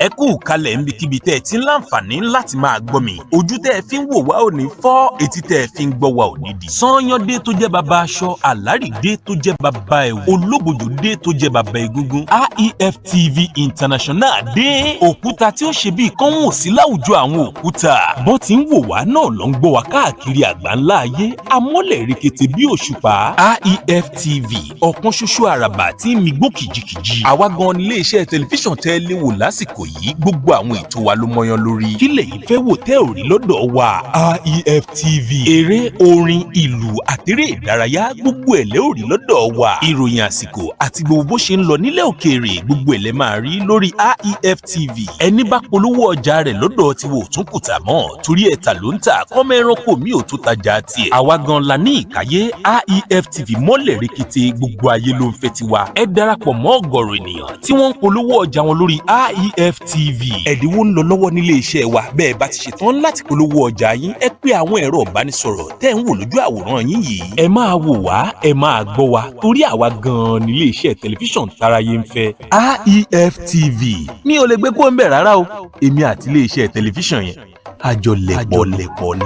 ẹ kú kalẹ̀ níbikíbi tẹ́ ẹ ti ń láǹfààní láti máa gbọ́ mi ojú tẹ́ ẹ fi ń wò wá ò ní fọ́ etí tẹ́ ẹ fi ń gbọ́ wá ò ní di. Sanyọ́dé tó jẹ́ baba aṣọ Alárìdé tó jẹ́ baba ẹ̀wù Olóbòjòdé tó jẹ́ baba egungun AIF-TV International dé òkúta tí ó ṣe bíi kọ́hún ò sí láwùjọ àwọn òkúta bọ́n ti ń wò wá náà ló ń gbọ́ wá káàkiri àgbáńlá ayé amọ́lẹ̀ rekete bí òṣùpá AIF-TV ọ̀kan ṣoṣo àràbà tí ń migbó kìjikìji àwa gan ni iléeṣẹ́ tẹlifíṣàn tẹ́ lé wò lásìkò yìí gbogbo àwọn ètò wa ló mọyán lórí kí lèyìn fẹ́ wò tẹ́ ò rí lọ́dọ̀ wa AIF-TV eré orin ìlú àtẹrẹ ìdárayá gbogbo ẹ̀ lẹ́ ò rí lọ́dọ̀ wa ìròyìn àsìkò àti gbogbo bó ṣe ń lọ nílẹ̀ òkèèrè gbogbo ẹ̀ lẹ́ máa rí lórí AIF-TV ẹni bá polówó ọjà rẹ̀ lọ́dọ̀ tí wò tún kùtà mọ́ torí ẹ̀ta ló ń tà kọ́mọ ẹranko mi ò tó tajà tiẹ̀ àwa gan la ní ìkáyé AIF-TV mọ́lẹ̀ rekete gbogbo ayé ló ń fẹ́ tiwa ẹ darapọ̀ mọ́ ọ̀gọ̀rọ̀ ènìyàn tí wọ́n ń polówó ọjà wọn lórí AIF-TV ẹ̀dínwó ń lọ lọ́wọ́ nílé iṣẹ́ wa bẹ́ẹ̀ bá ti ṣetán láti polówó ọjà yín ẹ pé àwọn ẹ̀rọ ìbánisọ̀rọ̀ tẹ́ ń wò lójú àwòrán yín yìí ẹ máa wò wá ẹ máa gbọ́ wa torí àwa gan-an nílé iṣẹ́ tẹlifíṣàn táráyé ń fẹ́ AIF-TV mi ò lè gbé kó ń bẹ̀ rárá o èmi àti ilé iṣẹ́ tẹlifíṣàn yẹn àjọlẹ̀pọ̀ ni.